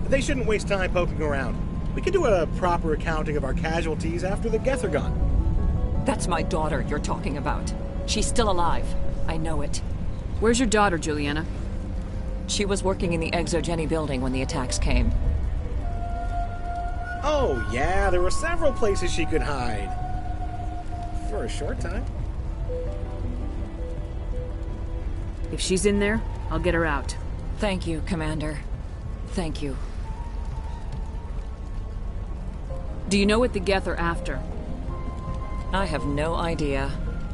They shouldn't waste time poking around. We can do a proper accounting of our casualties after the Geth are gone. That's my daughter you're talking about. She's still alive. I know it. Where's your daughter, Juliana? She was working in the Exogeny building when the attacks came. Oh, yeah, there were several places she could hide. For a short time. If she's in there, I'll get her out. Thank you, Commander. Thank you. Do you know what the Geth are after? I have no idea.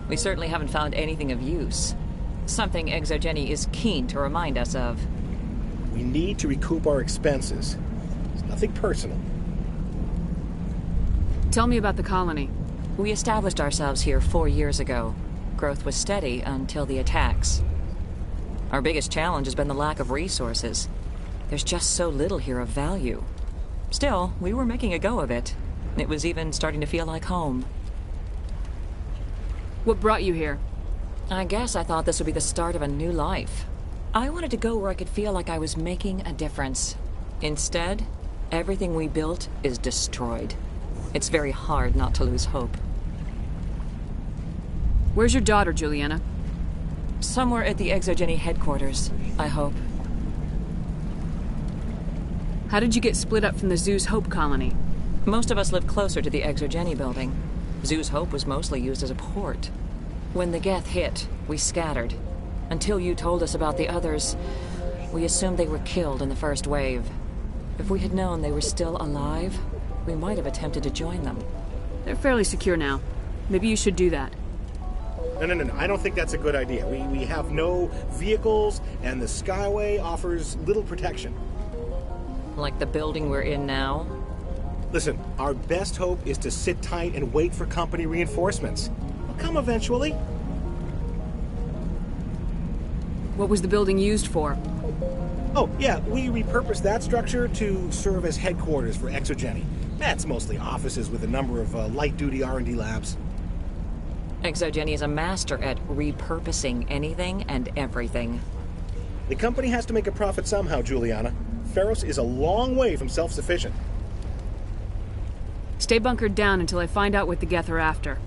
We certainly haven't found anything of use. Something Exogeny is keen to remind us of. We need to recoup our expenses. It's nothing personal. Tell me about the colony. We established ourselves here 4 years ago. Growth was steady until the attacks. Our biggest challenge has been the lack of resources. There's just so little here of value. Still, we were making a go of it. It was even starting to feel like home. What brought you here? I guess I thought this would be the start of a new life. I wanted to go where I could feel like I was making a difference. Instead, everything we built is destroyed. It's very hard not to lose hope. Where's your daughter, Juliana? Somewhere at the Exogeny headquarters, I hope. How did you get split up from the Zoo's Hope colony? Most of us lived closer to the Exogeny building. Zoo's Hope was mostly used as a port. When the Geth hit, we scattered. Until you told us about the others, we assumed they were killed in the first wave. If we had known they were still alive, we might have attempted to join them. They're fairly secure now. Maybe you should do that. No. I don't think that's a good idea. We have no vehicles, and the Skyway offers little protection. Like the building we're in now? Listen, our best hope is to sit tight and wait for company reinforcements. They'll come eventually. What was the building used for? Oh, yeah, we repurposed that structure to serve as headquarters for Exogeny. That's mostly offices with a number of light-duty R&D labs. ExoGeni is a master at repurposing anything and everything. The company has to make a profit somehow, Juliana. Ferros is a long way from self-sufficient. Stay bunkered down until I find out what the Geth are after.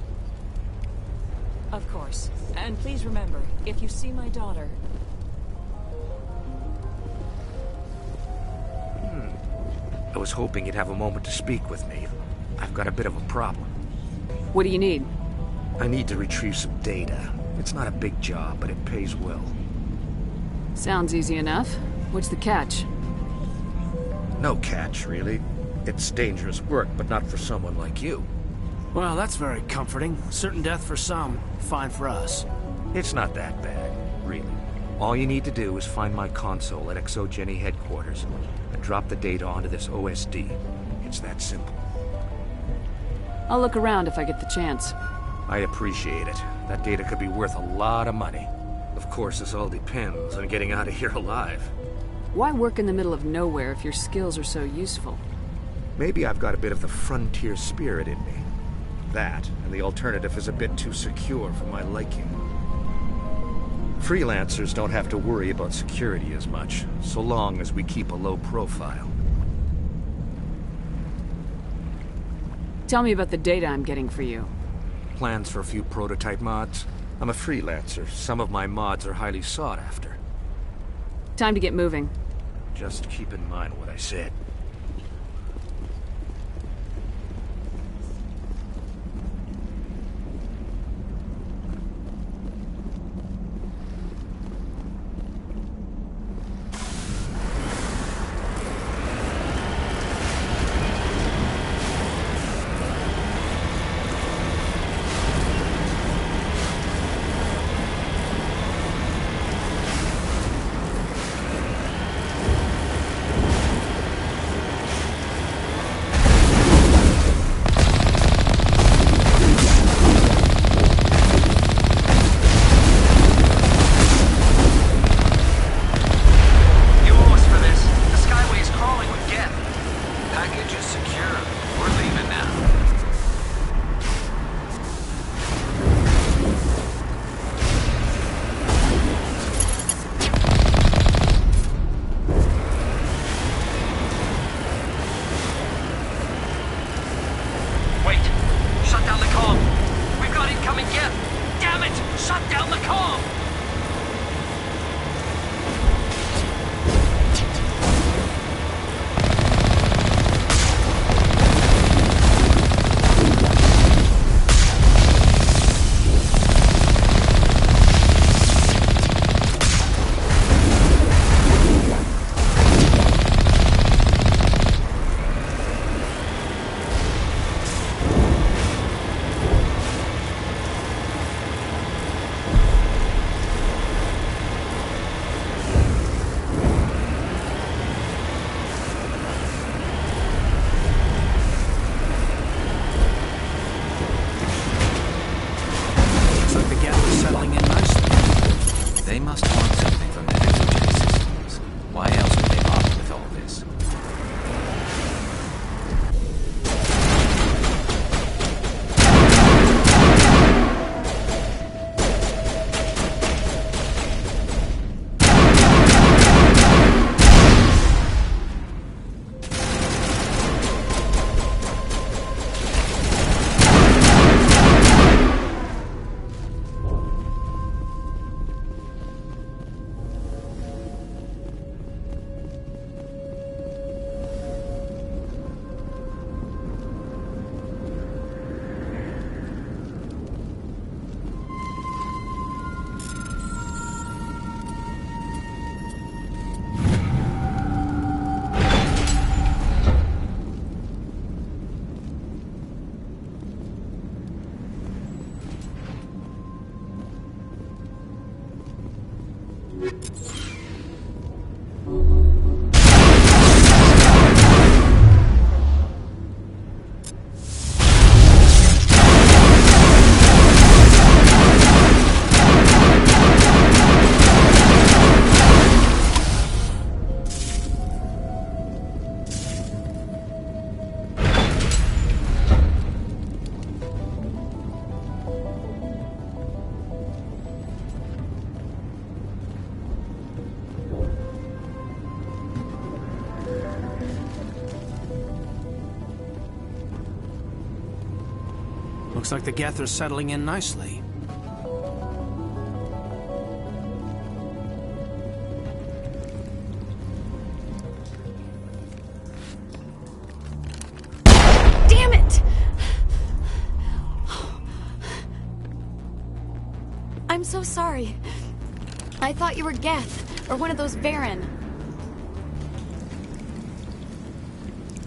Of course. And please remember, if you see my daughter... I was hoping you'd have a moment to speak with me. I've got a bit of a problem. What do you need? I need to retrieve some data. It's not a big job, but it pays well. Sounds easy enough. What's the catch? No catch, really. It's dangerous work, but not for someone like you. Well, that's very comforting. Certain death for some, fine for us. It's not that bad, really. All you need to do is find my console at ExoGeni headquarters and drop the data onto this OSD. It's that simple. I'll look around if I get the chance. I appreciate it. That data could be worth a lot of money. Of course, this all depends on getting out of here alive. Why work in the middle of nowhere if your skills are so useful? Maybe I've got a bit of the frontier spirit in me. That, and the alternative is a bit too secure for my liking. Freelancers don't have to worry about security as much, so long as we keep a low profile. Tell me about the data I'm getting for you. Plans for a few prototype mods? I'm a freelancer. Some of my mods are highly sought after. Time to get moving. Just keep in mind what I said. Looks like the Geth are settling in nicely. Damn it! I'm so sorry. I thought you were Geth, or one of those Varen.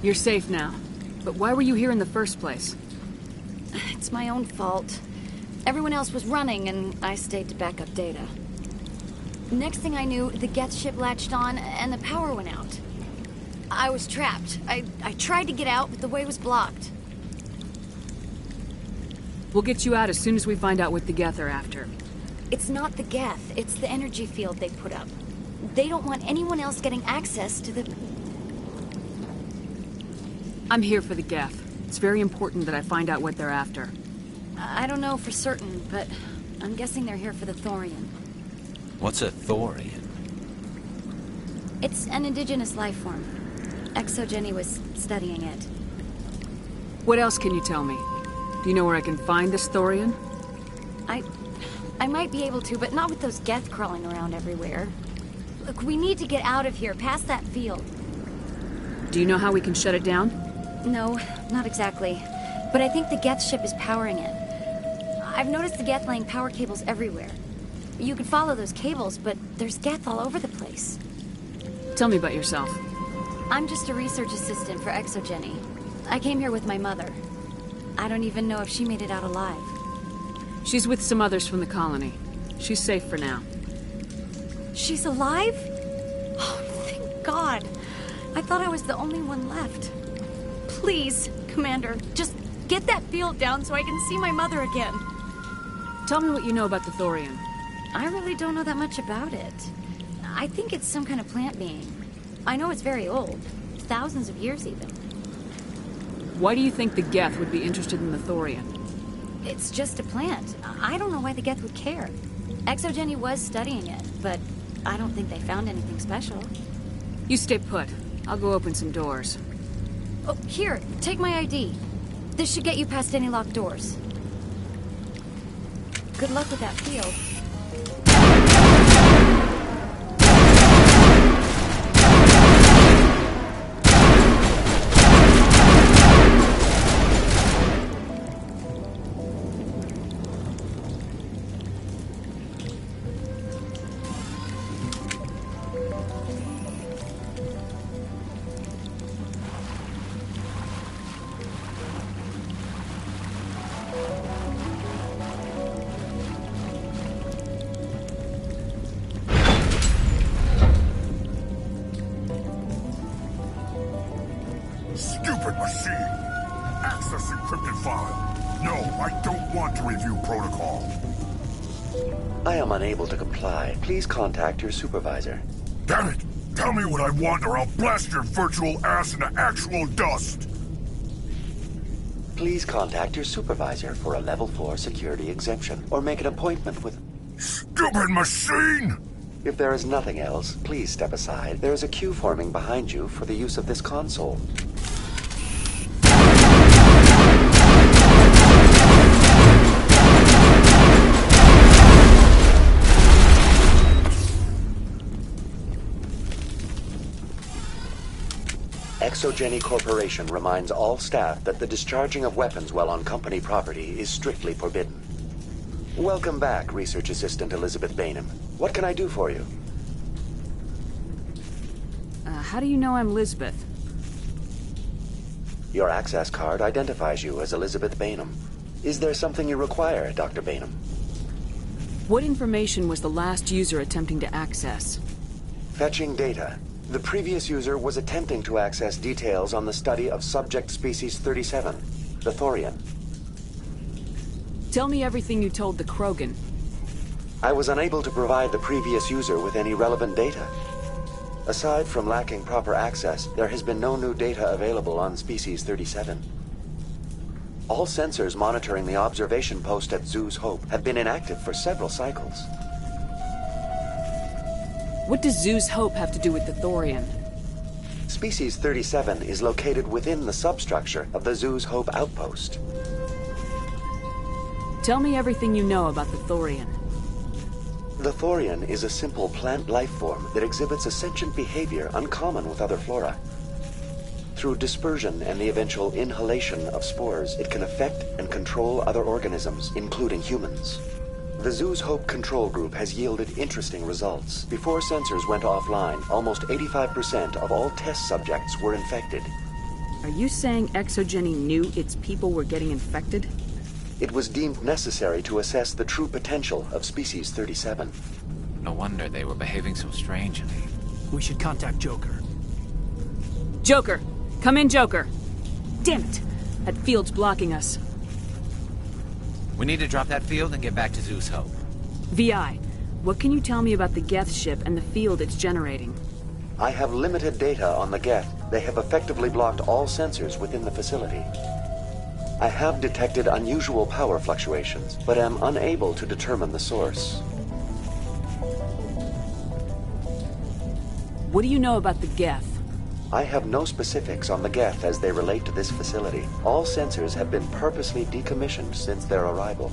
You're safe now. But why were you here in the first place? It's my own fault. Everyone else was running, and I stayed to back up data. Next thing I knew, the Geth ship latched on, and the power went out. I was trapped. I tried to get out, but the way was blocked. We'll get you out as soon as we find out what the Geth are after. It's not the Geth, it's the energy field they put up. They don't want anyone else getting access to the... I'm here for the Geth. It's very important that I find out what they're after. I don't know for certain, but I'm guessing they're here for the Thorian. What's a Thorian? It's an indigenous life form. Exogeny was studying it. What else can you tell me? Do you know where I can find this Thorian? I might be able to, but not with those Geth crawling around everywhere. Look, we need to get out of here, past that field. Do you know how we can shut it down? No, not exactly. But I think the Geth ship is powering it. I've noticed the Geth laying power cables everywhere. You could follow those cables, but there's Geth all over the place. Tell me about yourself. I'm just a research assistant for Exogeny. I came here with my mother. I don't even know if she made it out alive. She's with some others from the colony. She's safe for now. She's alive? Oh, thank God. I thought I was the only one left. Please, Commander, just get that field down so I can see my mother again. Tell me what you know about the Thorian. I really don't know that much about it. I think it's some kind of plant being. I know it's very old. Thousands of years, even. Why do you think the Geth would be interested in the Thorian? It's just a plant. I don't know why the Geth would care. Exogeny was studying it, but I don't think they found anything special. You stay put. I'll go open some doors. Oh, here, take my ID. This should get you past any locked doors. Good luck with that field. Stupid machine! Access encrypted file. No, I don't want to review protocol. I am unable to comply. Please contact your supervisor. Damn it! Tell me what I want or I'll blast your virtual ass into actual dust! Please contact your supervisor for a level 4 security exemption, or make an appointment with... Stupid machine! If there is nothing else, please step aside. There is a queue forming behind you for the use of this console. Exogeny Corporation reminds all staff that the discharging of weapons while on company property is strictly forbidden. Welcome back, Research Assistant Elizabeth Bainham. What can I do for you? How do you know I'm Lisbeth? Your access card identifies you as Elizabeth Bainham. Is there something you require, Dr. Bainham? What information was the last user attempting to access? Fetching data. The previous user was attempting to access details on the study of subject species 37, the Thorian. Tell me everything you told the Krogan. I was unable to provide the previous user with any relevant data. Aside from lacking proper access, there has been no new data available on species 37. All sensors monitoring the observation post at Zoo's Hope have been inactive for several cycles. What does Zoo's Hope have to do with the Thorian? Species 37 is located within the substructure of the Zoo's Hope outpost. Tell me everything you know about the Thorian. The Thorian is a simple plant life form that exhibits a sentient behavior uncommon with other flora. Through dispersion and the eventual inhalation of spores, it can affect and control other organisms, including humans. The Zoo's Hope control group has yielded interesting results. Before sensors went offline, almost 85% of all test subjects were infected. Are you saying Exogeny knew its people were getting infected? It was deemed necessary to assess the true potential of Species 37. No wonder they were behaving so strangely. We should contact Joker. Joker! Come in, Joker! Damn it! That field's blocking us. We need to drop that field and get back to Zeus Hope. VI, what can you tell me about the Geth ship and the field it's generating? I have limited data on the Geth. They have effectively blocked all sensors within the facility. I have detected unusual power fluctuations, but am unable to determine the source. What do you know about the Geth? I have no specifics on the Geth as they relate to this facility. All sensors have been purposely decommissioned since their arrival.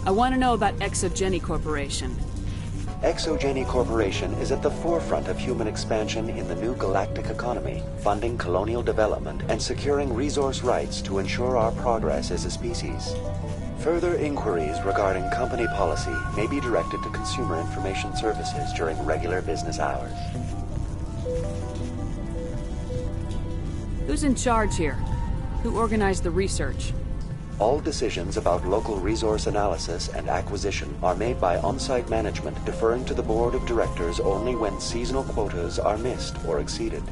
I want to know about Exogeny Corporation. Exogeny Corporation is at the forefront of human expansion in the new galactic economy, funding colonial development and securing resource rights to ensure our progress as a species. Further inquiries regarding company policy may be directed to Consumer Information Services during regular business hours. Who's in charge here? Who organized the research? All decisions about local resource analysis and acquisition are made by on-site management, deferring to the board of directors only when seasonal quotas are missed or exceeded.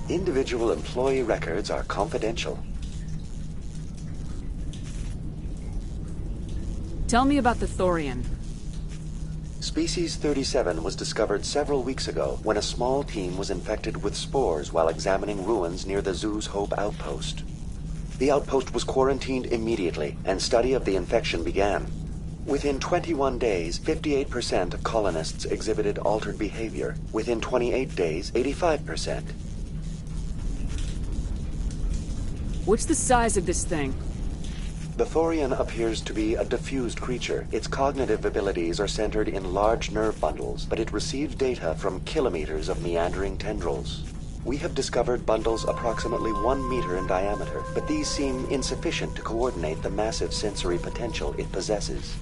Individual employee records are confidential. Tell me about the Thorian. Species 37 was discovered several weeks ago when a small team was infected with spores while examining ruins near the Zoo's Hope outpost. The outpost was quarantined immediately, and study of the infection began. Within 21 days, 58% of colonists exhibited altered behavior. Within 28 days, 85%. What's the size of this thing? The Thorian appears to be a diffused creature. Its cognitive abilities are centered in large nerve bundles, but it receives data from kilometers of meandering tendrils. We have discovered bundles approximately 1 meter in diameter, but these seem insufficient to coordinate the massive sensory potential it possesses.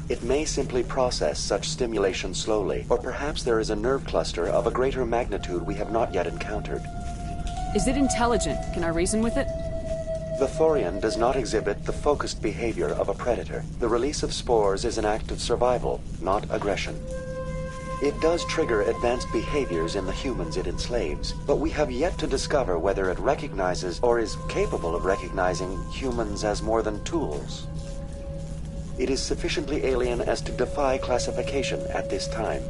It may simply process such stimulation slowly, or perhaps there is a nerve cluster of a greater magnitude we have not yet encountered. Is it intelligent? Can I reason with it? The Thorian does not exhibit the focused behavior of a predator. The release of spores is an act of survival, not aggression. It does trigger advanced behaviors in the humans it enslaves, but we have yet to discover whether it recognizes or is capable of recognizing humans as more than tools. It is sufficiently alien as to defy classification at this time.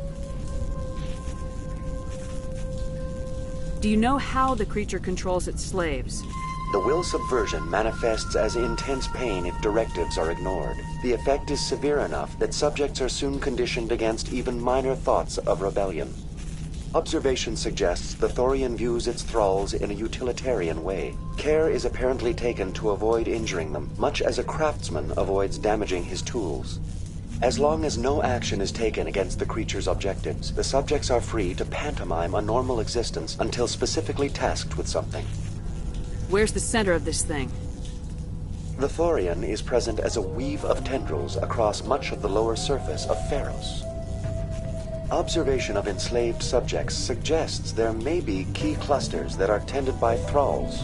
Do you know how the creature controls its slaves? The will subversion manifests as intense pain if directives are ignored. The effect is severe enough that subjects are soon conditioned against even minor thoughts of rebellion. Observation suggests the Thorian views its thralls in a utilitarian way. Care is apparently taken to avoid injuring them, much as a craftsman avoids damaging his tools. As long as no action is taken against the creature's objectives, the subjects are free to pantomime a normal existence until specifically tasked with something. Where's the center of this thing? The Thorian is present as a weave of tendrils across much of the lower surface of Pharos. Observation of enslaved subjects suggests there may be key clusters that are tended by thralls.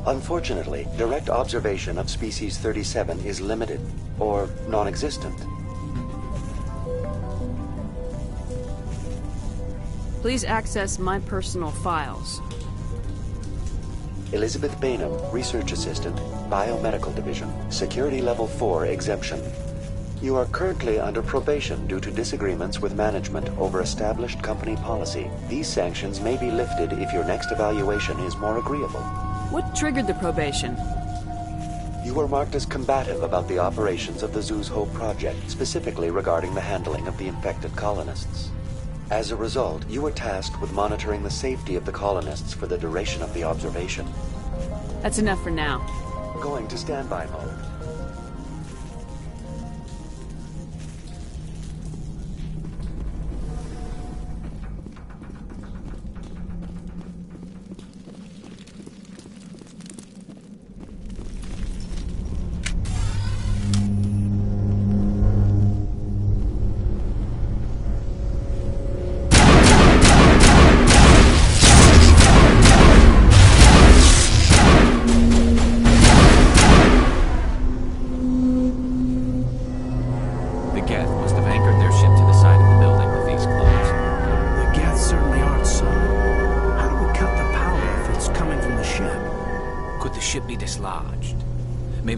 Unfortunately, direct observation of Species 37 is limited, or non-existent. Please access my personal files. Elizabeth Bainham, Research Assistant, Biomedical Division, Security Level 4 exemption. You are currently under probation due to disagreements with management over established company policy. These sanctions may be lifted if your next evaluation is more agreeable. What triggered the probation? You were marked as combative about the operations of the Zoo's Hope project, specifically regarding the handling of the infected colonists. As a result, you were tasked with monitoring the safety of the colonists for the duration of the observation. That's enough for now. Going to standby mode.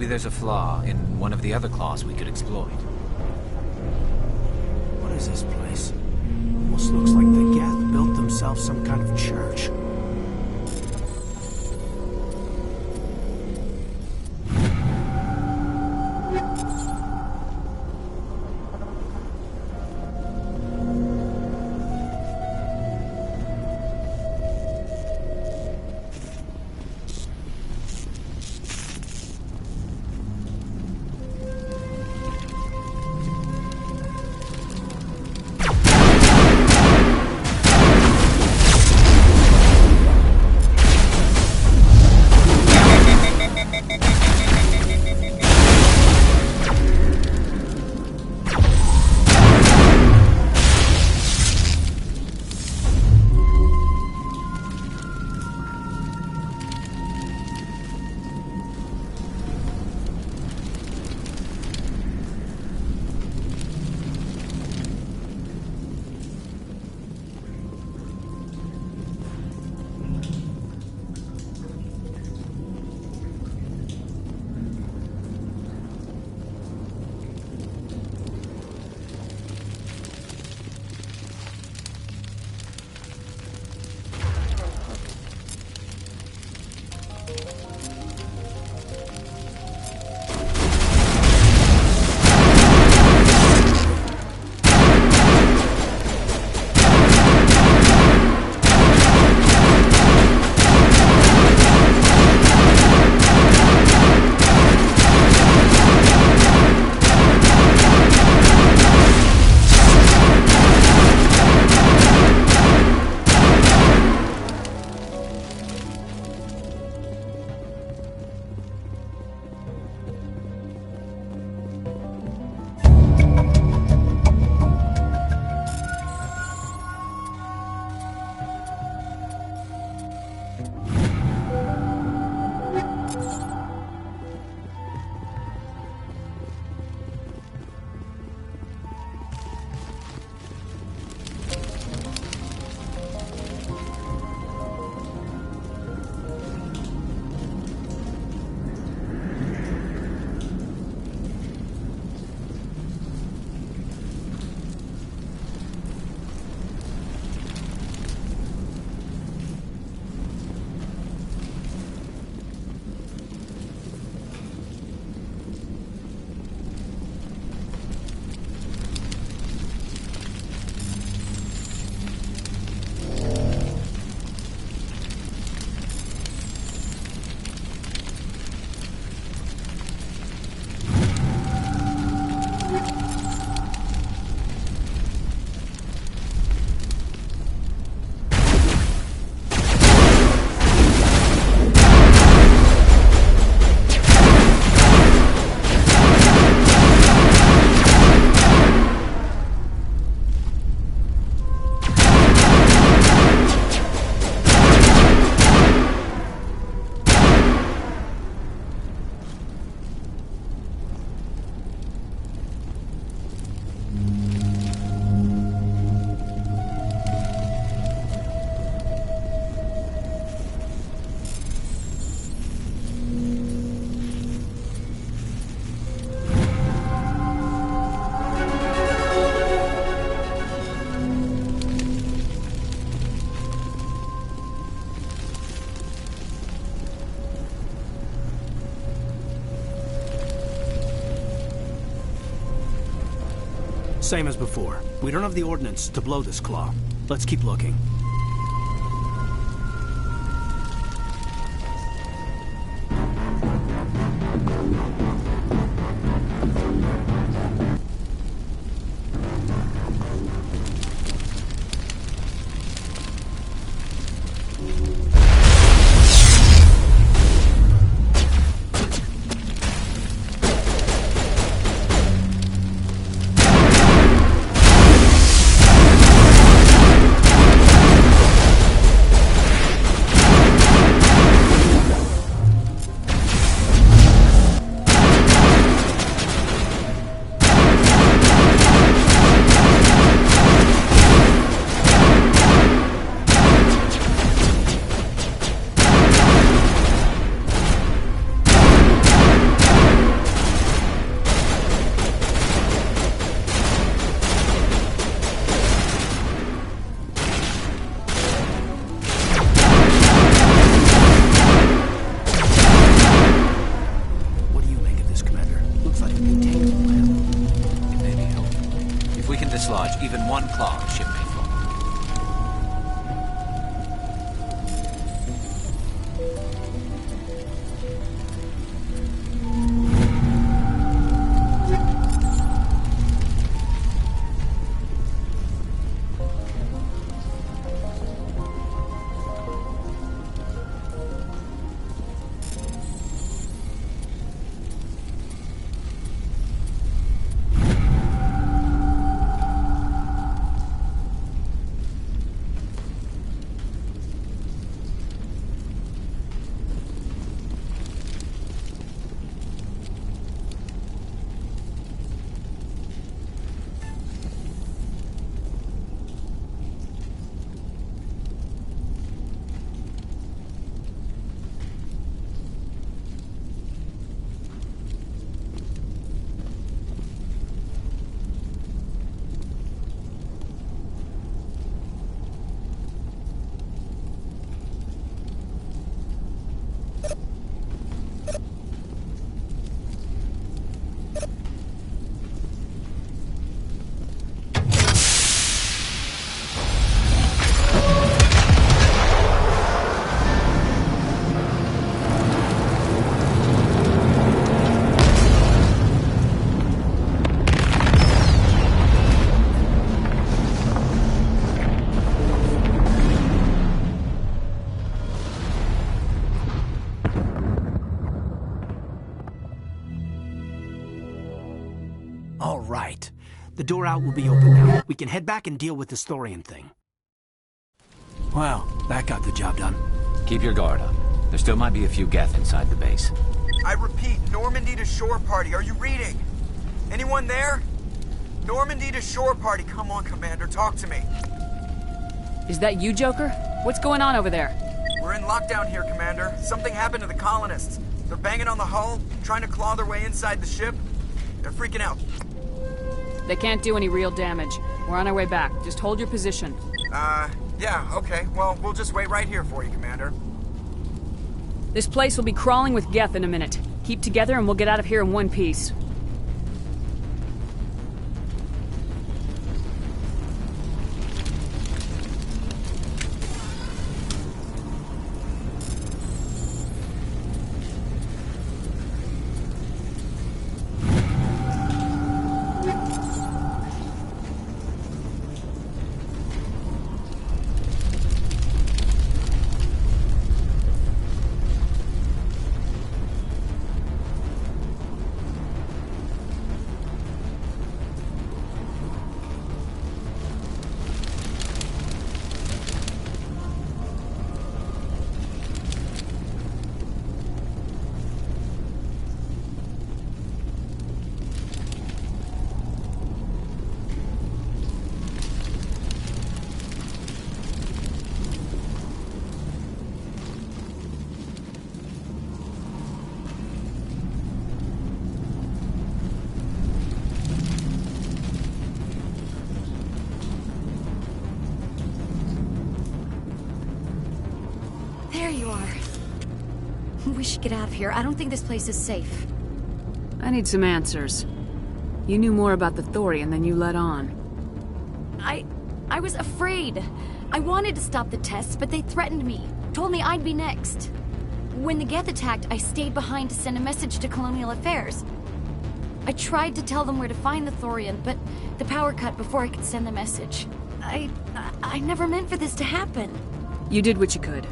Maybe there's a flaw in one of the other claws we could exploit. What is this place? Almost looks like the Geth built themselves some kind of church. Same as before. We don't have the ordnance to blow this claw. Let's keep looking. to dislodge even one claw ship may fall. All right. The door out will be open now. We can head back and deal with the Thorian thing. Well, that got the job done. Keep your guard up. There still might be a few Geth inside the base. I repeat, Normandy to shore party. Are you reading? Anyone there? Normandy to shore party. Come on, Commander, talk to me. Is that you, Joker? What's going on over there? We're in lockdown here, Commander. Something happened to the colonists. They're banging on the hull, trying to claw their way inside the ship. They're freaking out. They can't do any real damage. We're on our way back. Just hold your position. Yeah, okay. Well, we'll just wait right here for you, Commander. This place will be crawling with Geth in a minute. Keep together and we'll get out of here in one piece. There you are. We should get out of here. I don't think this place is safe. I need some answers. You knew more about the Thorian than you let on. I was afraid. I wanted to stop the tests, but they threatened me. Told me I'd be next. When the Geth attacked, I stayed behind to send a message to Colonial Affairs. I tried to tell them where to find the Thorian, but the power cut before I could send the message. I never meant for this to happen. You did what you could.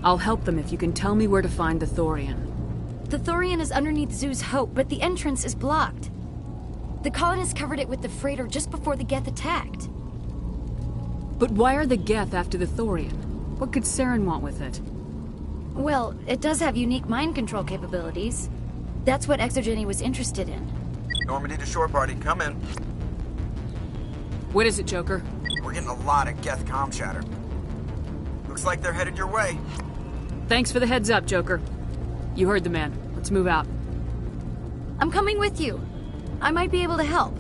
I'll help them if you can tell me where to find the Thorian. The Thorian is underneath Zoo's Hope, but the entrance is blocked. The colonists covered it with the freighter just before the Geth attacked. But why are the Geth after the Thorian? What could Saren want with it? Well, it does have unique mind control capabilities. That's what Exogeny was interested in. Normandy to shore party, come in. What is it, Joker? We're getting a lot of Geth comm chatter. Looks like they're headed your way. Thanks for the heads up, Joker. You heard the man. Let's move out. I'm coming with you. I might be able to help.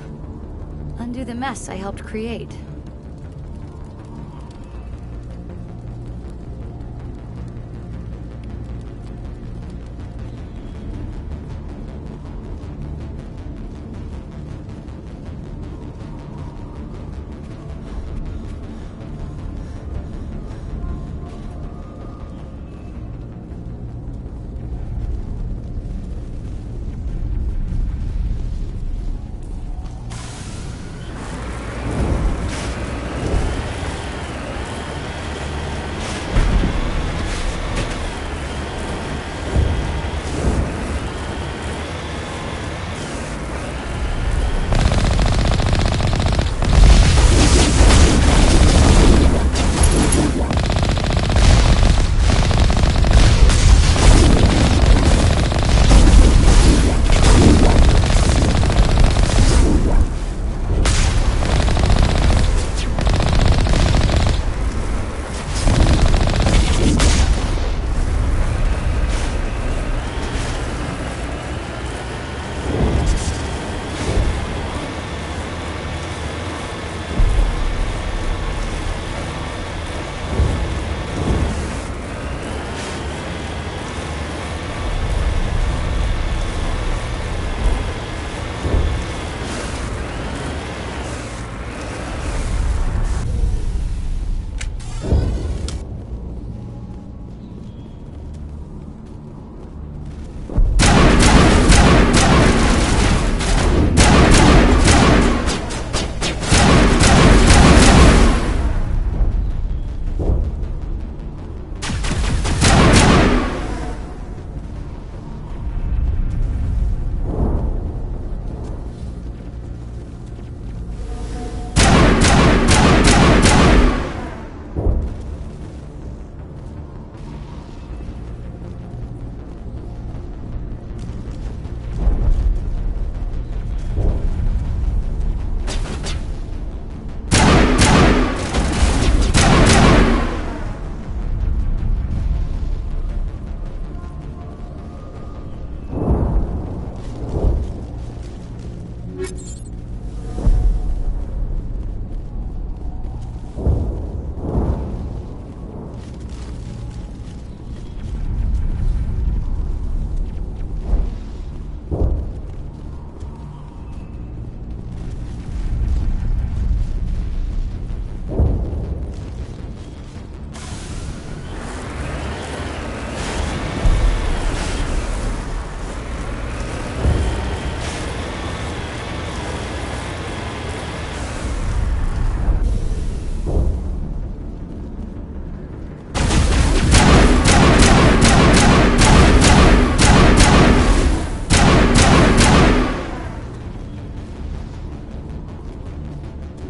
Undo the mess I helped create.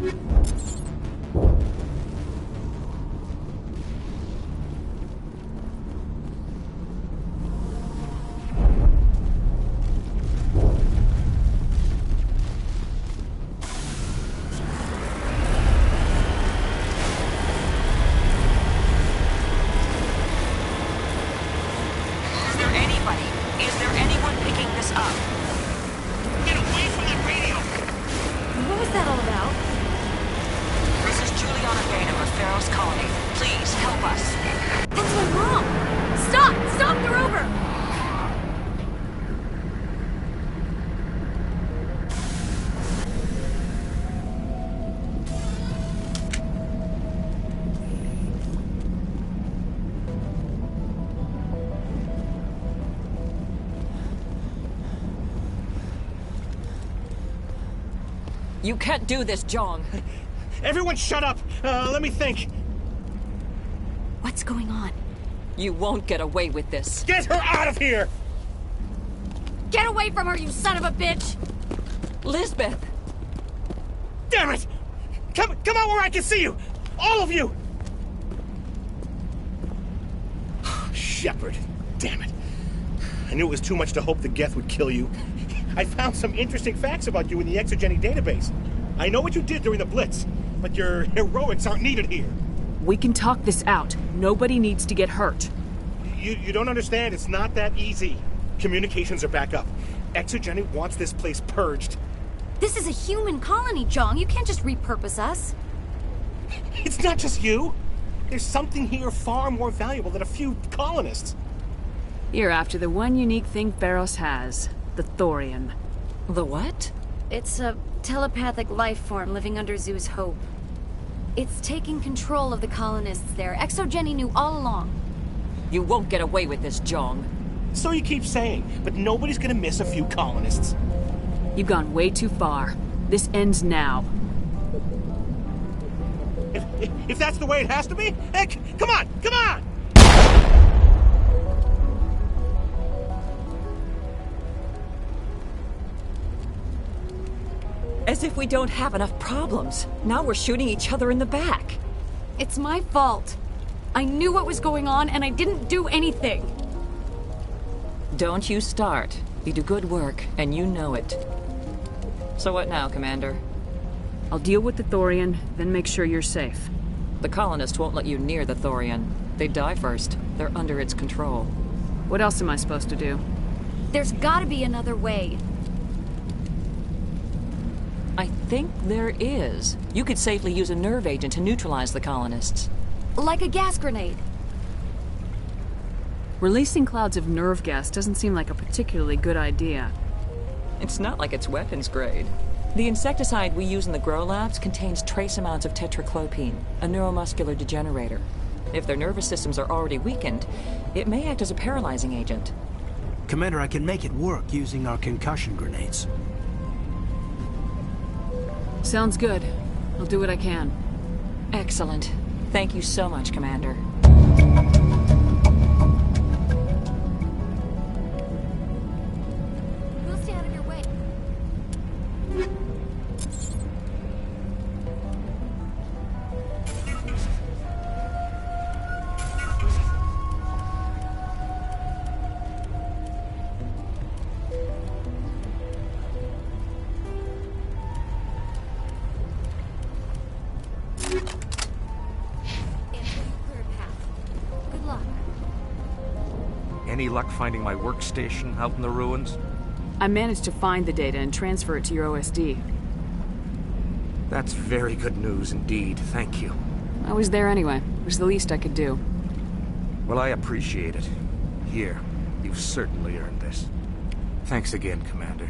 Is there anyone picking this up? Get away from that radio! What was that all about? This is Juliana Bainham of Pharaoh's Colony. Please, help us. That's my mom! Stop! Stop the rover! You can't do this, Jong. Everyone shut up! Let me think. What's going on? You won't get away with this. Get her out of here! Get away from her, you son of a bitch! Lisbeth! Damn it! Come out where I can see you! All of you! Shepard, damn it. I knew it was too much to hope the Geth would kill you. I found some interesting facts about you in the exogenic database. I know what you did during the Blitz, but your heroics aren't needed here. We can talk this out. Nobody needs to get hurt. You don't understand. It's not that easy. Communications are back up. Exogenic wants this place purged. This is a human colony, Jong. You can't just repurpose us. It's not just you. There's something here far more valuable than a few colonists. You're after the one unique thing Pharos has. The Thorian. The what? It's a telepathic life form living under Zeus' Hope. It's taking control of the colonists there. Exogeny knew all along. You won't get away with this, Jong. So you keep saying, but nobody's gonna miss a few colonists. You've gone way too far. This ends now. If that's the way it has to be, heck, come on, come on! As if we don't have enough problems. Now we're shooting each other in the back. It's my fault. I knew what was going on, and I didn't do anything. Don't you start. You do good work, and you know it. So what now, Commander? I'll deal with the Thorian, then make sure you're safe. The colonists won't let you near the Thorian. They die first. They're under its control. What else am I supposed to do? There's gotta be another way. I think there is. You could safely use a nerve agent to neutralize the colonists. Like a gas grenade. Releasing clouds of nerve gas doesn't seem like a particularly good idea. It's not like it's weapons grade. The insecticide we use in the grow labs contains trace amounts of tetraclopine, a neuromuscular degenerator. If their nervous systems are already weakened, it may act as a paralyzing agent. Commander, I can make it work using our concussion grenades. Sounds good. I'll do what I can. Excellent. Thank you so much, Commander. We'll stay out of your way. Any luck finding my workstation out in the ruins? I managed to find the data and transfer it to your OSD. That's very good news indeed. Thank you. I was there anyway. It was the least I could do. Well, I appreciate it. Here, you've certainly earned this. Thanks again, Commander.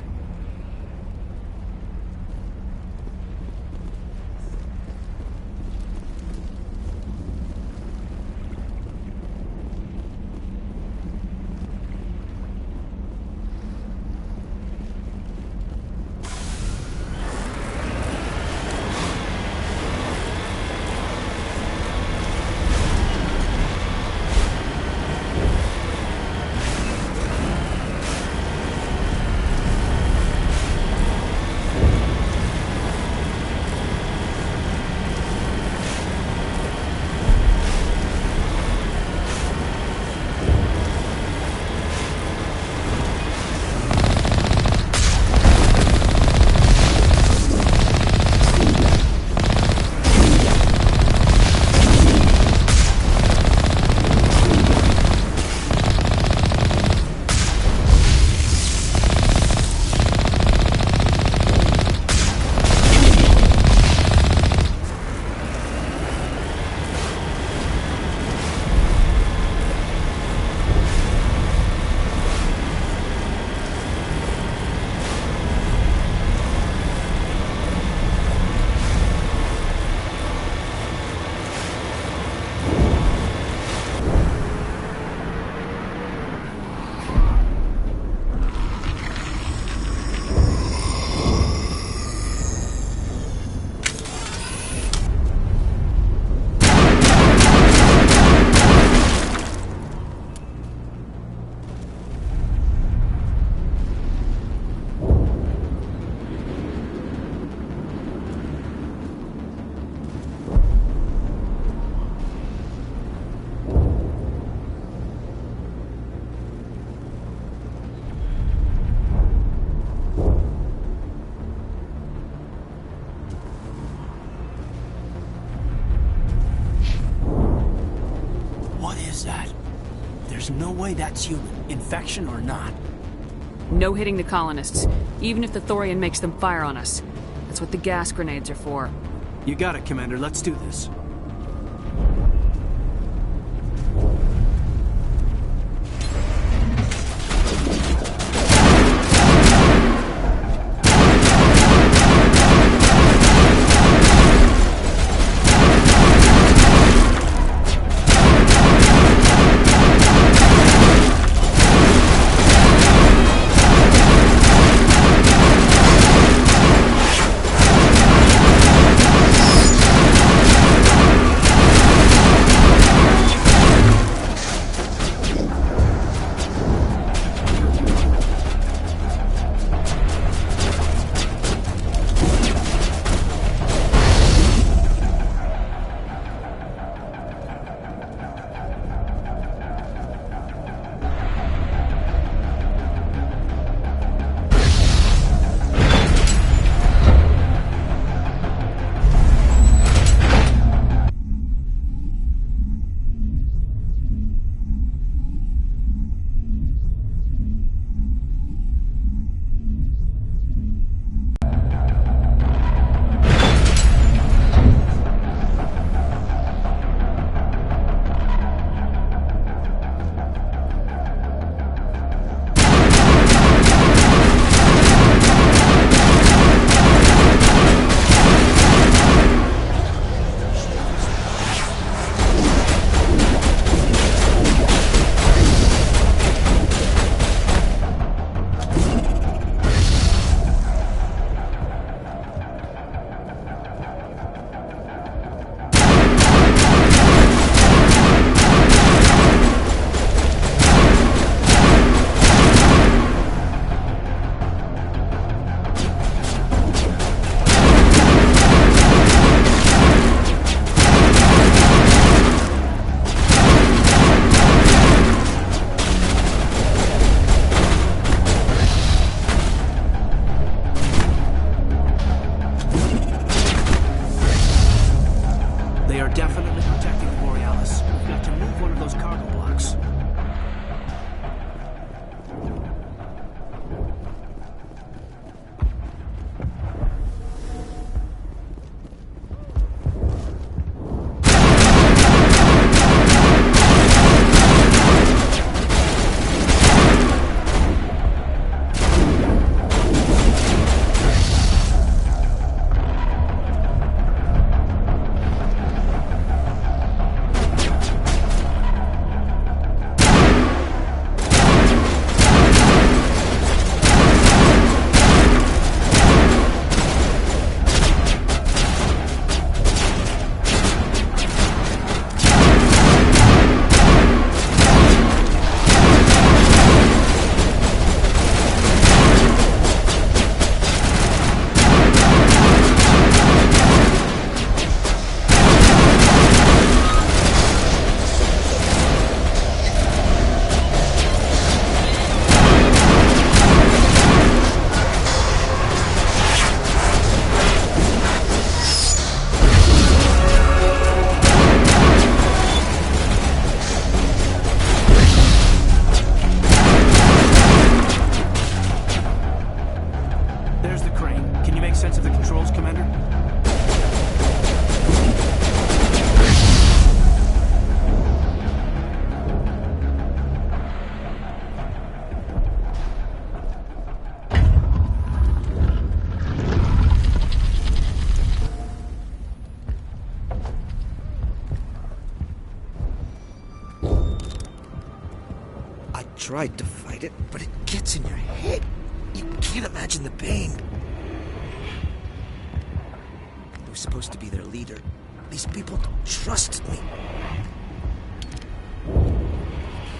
was that? There's no way that's human, infection or not. No hitting the colonists, even if the Thorian makes them fire on us. That's what the gas grenades are for. You got it, Commander. Let's do this. tried to fight it, but it gets in your head. You can't imagine the pain. I was supposed to be their leader. These people don't trust me.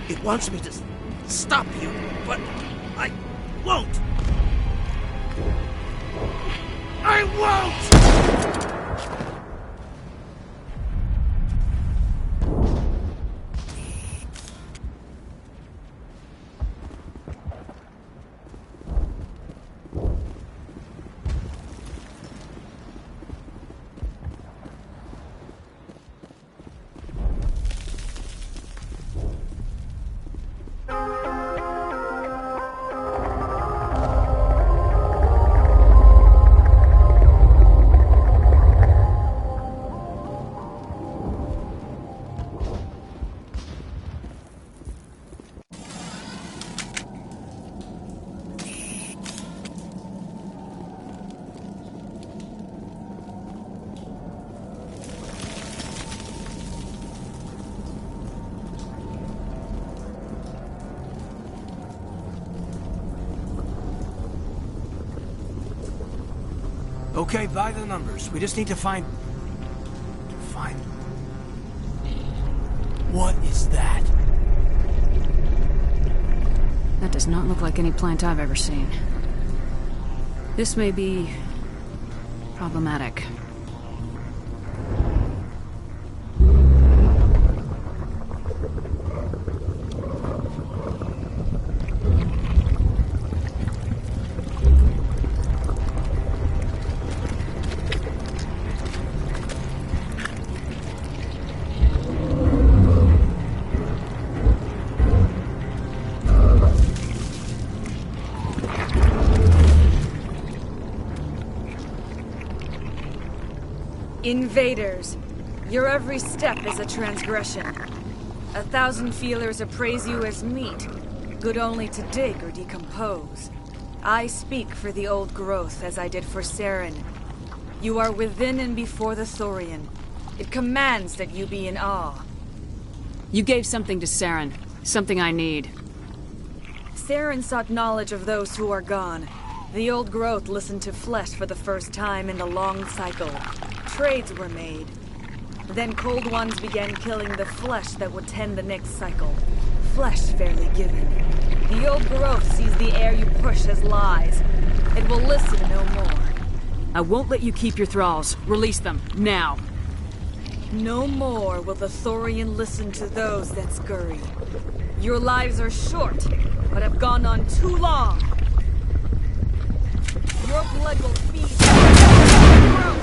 It wants me to stop you, but I won't. I won't! Okay, by the numbers. We just need to find... What is that? That does not look like any plant I've ever seen. This may be... problematic. Invaders, your every step is a transgression. 1,000 feelers appraise you as meat, good only to dig or decompose. I speak for the old growth as I did for Saren. You are within and before the Thorian. It commands that you be in awe. You gave something to Saren. Something I need. Saren sought knowledge of those who are gone. The old growth listened to flesh for the first time in the long cycle. Trades were made. Then cold ones began killing the flesh that would tend the next cycle. Flesh fairly given. The old growth sees the air you push as lies. It will listen no more. I won't let you keep your thralls. Release them, now. No more will the Thorian listen to those that scurry. Your lives are short, but have gone on too long. Your blood will feed growth.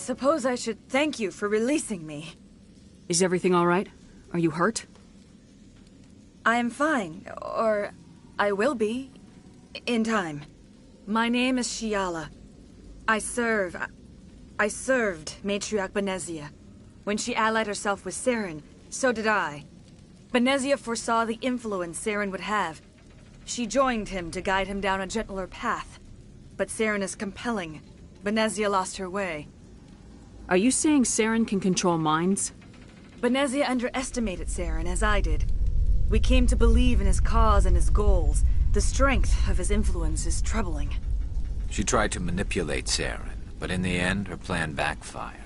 suppose I should thank you for releasing me. Is everything all right? Are you hurt? I am fine, or I will be, in time. My name is Shiala. I served Matriarch Benezia. When she allied herself with Saren, so did I. Benezia foresaw the influence Saren would have. She joined him to guide him down a gentler path. But Saren is compelling. Benezia lost her way. Are you saying Saren can control minds? Benezia underestimated Saren, as I did. We came to believe in his cause and his goals. The strength of his influence is troubling. She tried to manipulate Saren, but in the end, her plan backfired.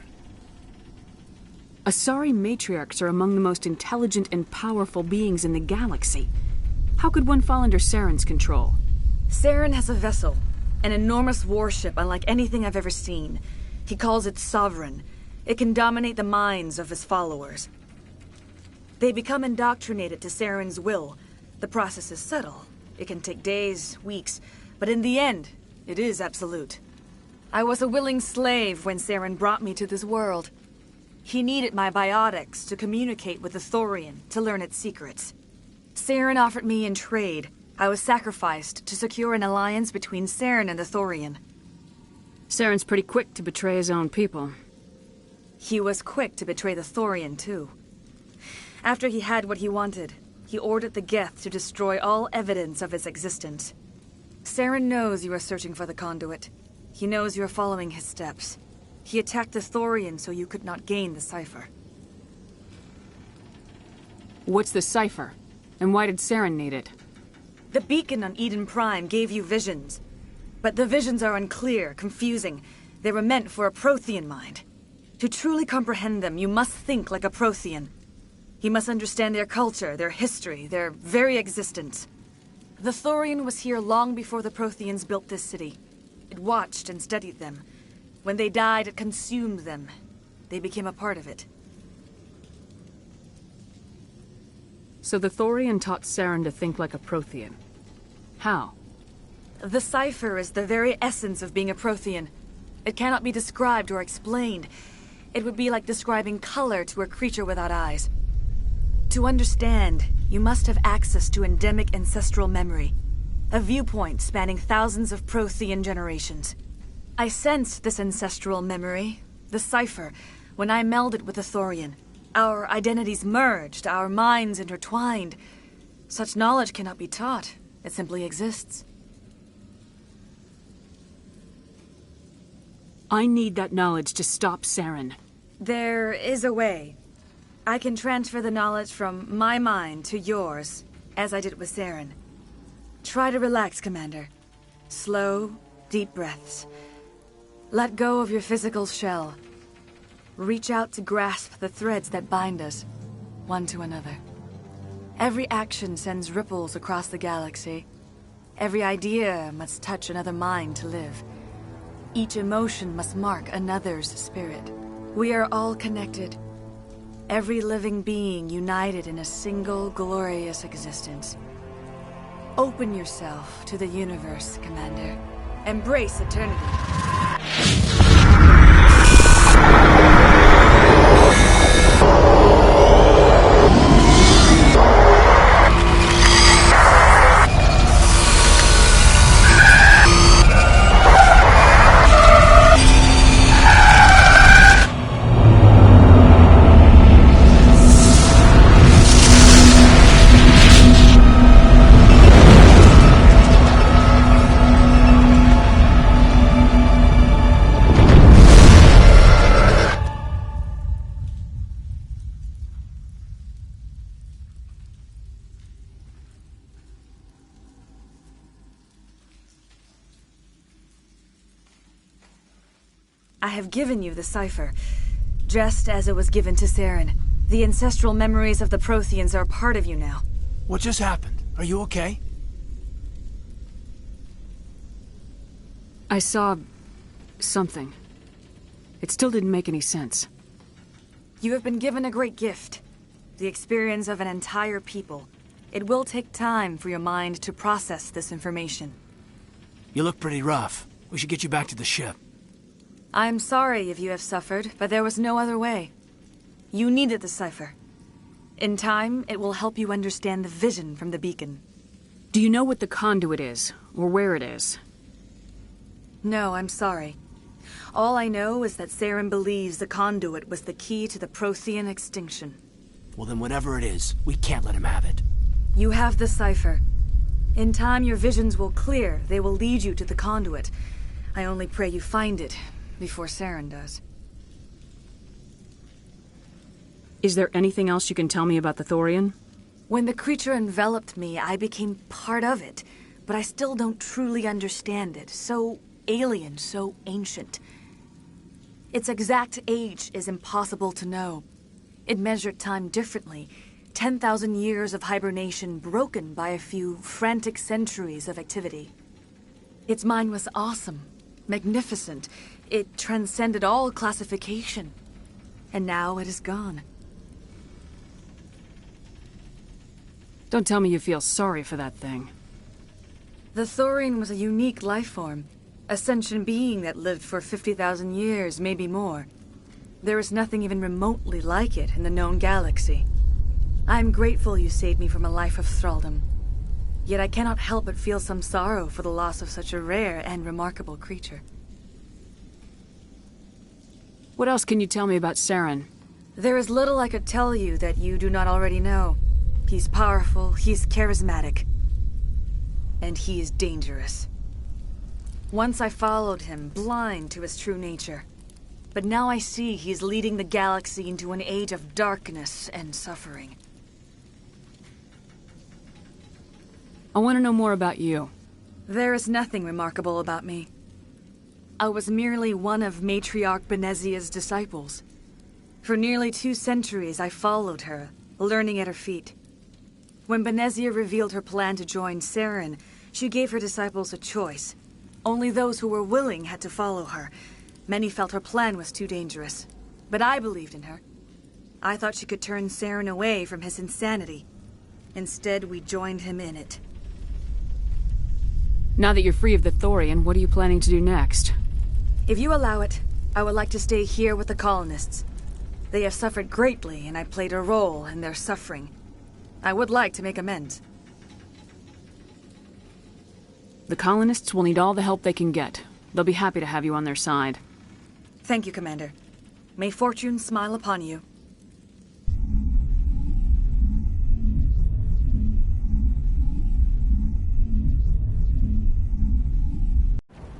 Asari matriarchs are among the most intelligent and powerful beings in the galaxy. How could one fall under Saren's control? Saren has a vessel, an enormous warship unlike anything I've ever seen. He calls it Sovereign. It can dominate the minds of his followers. They become indoctrinated to Saren's will. The process is subtle. It can take days, weeks, but in the end, it is absolute. I was a willing slave when Saren brought me to this world. He needed my biotics to communicate with the Thorian, to learn its secrets. Saren offered me in trade. I was sacrificed to secure an alliance between Saren and the Thorian. Saren's pretty quick to betray his own people. He was quick to betray the Thorian, too. After he had what he wanted, he ordered the Geth to destroy all evidence of its existence. Saren knows you are searching for the conduit. He knows you are following his steps. He attacked the Thorian so you could not gain the cipher. What's the cipher? And why did Saren need it? The beacon on Eden Prime gave you visions. But the visions are unclear, confusing. They were meant for a Prothean mind. To truly comprehend them, you must think like a Prothean. You must understand their culture, their history, their very existence. The Thorian was here long before the Protheans built this city. It watched and studied them. When they died, it consumed them. They became a part of it. So the Thorian taught Saren to think like a Prothean. How? The cipher is the very essence of being a Prothean. It cannot be described or explained. It would be like describing color to a creature without eyes. To understand, you must have access to endemic ancestral memory. A viewpoint spanning thousands of Prothean generations. I sensed this ancestral memory, the cipher, when I melded with the Thorian. Our identities merged, our minds intertwined. Such knowledge cannot be taught. It simply exists. I need that knowledge to stop Saren. There is a way. I can transfer the knowledge from my mind to yours, as I did with Saren. Try to relax, Commander. Slow, deep breaths. Let go of your physical shell. Reach out to grasp the threads that bind us, one to another. Every action sends ripples across the galaxy. Every idea must touch another mind to live. Each emotion must mark another's spirit. We are all connected. Every living being united in a single glorious existence. Open yourself to the universe, Commander. Embrace eternity. I have given you the cipher, just as it was given to Saren. The ancestral memories of the Protheans are a part of you now. What just happened? Are you okay? I saw something. It still didn't make any sense. You have been given a great gift. The experience of an entire people. It will take time for your mind to process this information. You look pretty rough. We should get you back to the ship. I'm sorry if you have suffered, but there was no other way. You needed the cipher. In time, it will help you understand the vision from the beacon. Do you know what the conduit is, or where it is? No, I'm sorry. All I know is that Saren believes the conduit was the key to the Prothean extinction. Well, then whatever it is, we can't let him have it. You have the cipher. In time, your visions will clear. They will lead you to the conduit. I only pray you find it before Saren does. Is there anything else you can tell me about the Thorian? When the creature enveloped me, I became part of it, but I still don't truly understand it. So alien, so ancient. Its exact age is impossible to know. It measured time differently. 10,000 years of hibernation broken by a few frantic centuries of activity. Its mind was awesome, magnificent. It transcended all classification. And now it is gone. Don't tell me you feel sorry for that thing. The Thorian was a unique life form. A sentient being that lived for 50,000 years, maybe more. There is nothing even remotely like it in the known galaxy. I'm grateful you saved me from a life of thraldom. Yet I cannot help but feel some sorrow for the loss of such a rare and remarkable creature. What else can you tell me about Saren? There is little I could tell you that you do not already know. He's powerful, he's charismatic. And he is dangerous. Once I followed him, blind to his true nature. But now I see he's leading the galaxy into an age of darkness and suffering. I want to know more about you. There is nothing remarkable about me. I was merely one of Matriarch Benezia's disciples. For nearly 2 centuries I followed her, learning at her feet. When Benezia revealed her plan to join Saren, she gave her disciples a choice. Only those who were willing had to follow her. Many felt her plan was too dangerous. But I believed in her. I thought she could turn Saren away from his insanity. Instead, we joined him in it. Now that you're free of the Thorian, what are you planning to do next? If you allow it, I would like to stay here with the colonists. They have suffered greatly, and I played a role in their suffering. I would like to make amends. The colonists will need all the help they can get. They'll be happy to have you on their side. Thank you, Commander. May fortune smile upon you.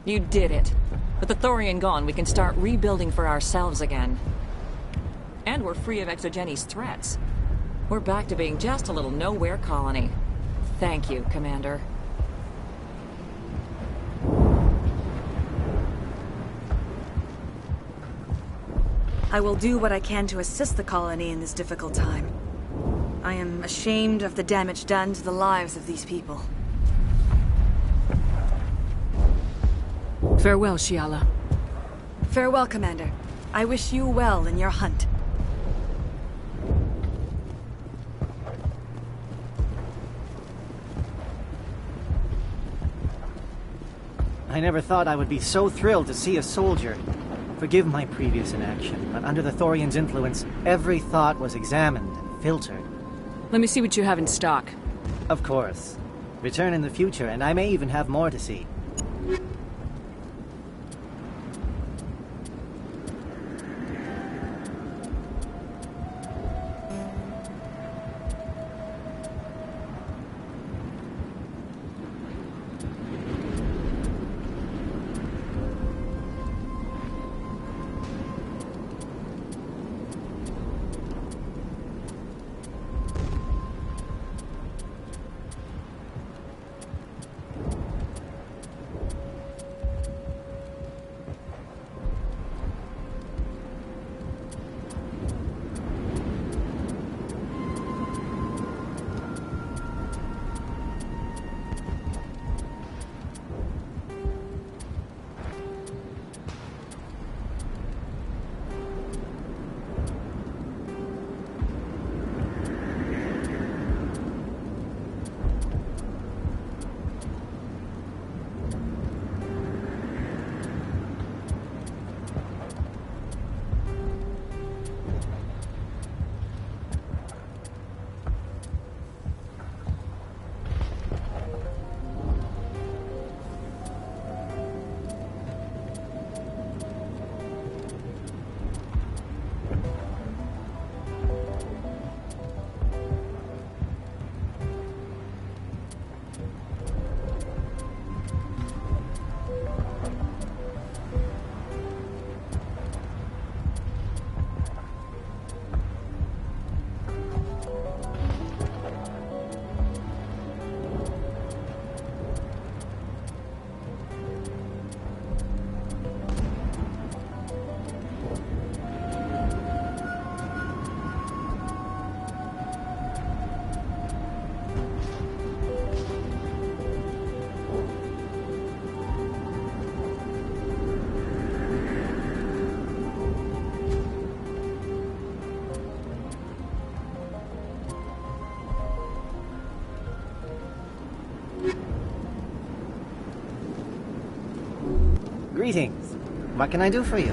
You did it. With the Thorian gone, we can start rebuilding for ourselves again. And we're free of Exogene's threats. We're back to being just a little nowhere colony. Thank you, Commander. I will do what I can to assist the colony in this difficult time. I am ashamed of the damage done to the lives of these people. Farewell, Shiala. Farewell, Commander. I wish you well in your hunt. I never thought I would be so thrilled to see a soldier. Forgive my previous inaction, but under the Thorian's influence, every thought was examined and filtered. Let me see what you have in stock. Of course. Return in the future, and I may even have more to see. Greetings. What can I do for you?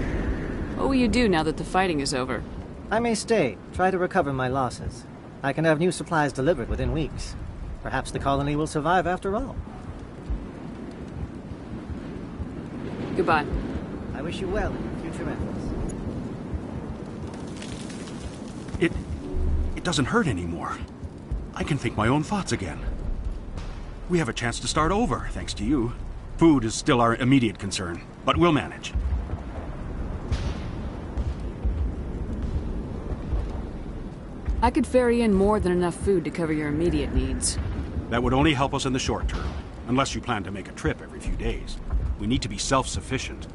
What will you do now that the fighting is over? I may stay, try to recover my losses. I can have new supplies delivered within weeks. Perhaps the colony will survive after all. Goodbye. I wish you well in your future efforts. It doesn't hurt anymore. I can think my own thoughts again. We have a chance to start over, thanks to you. Food is still our immediate concern, but we'll manage. I could ferry in more than enough food to cover your immediate needs. That would only help us in the short term, unless you plan to make a trip every few days. We need to be self-sufficient.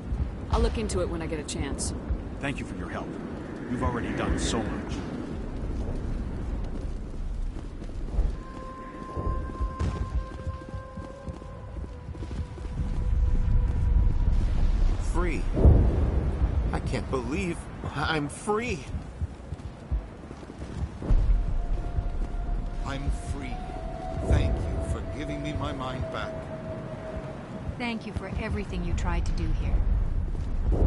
I'll look into it when I get a chance. Thank you for your help. You've already done so much. Free. I can't believe I'm free. I'm free. Thank you for giving me my mind back. Thank you for everything you tried to do here.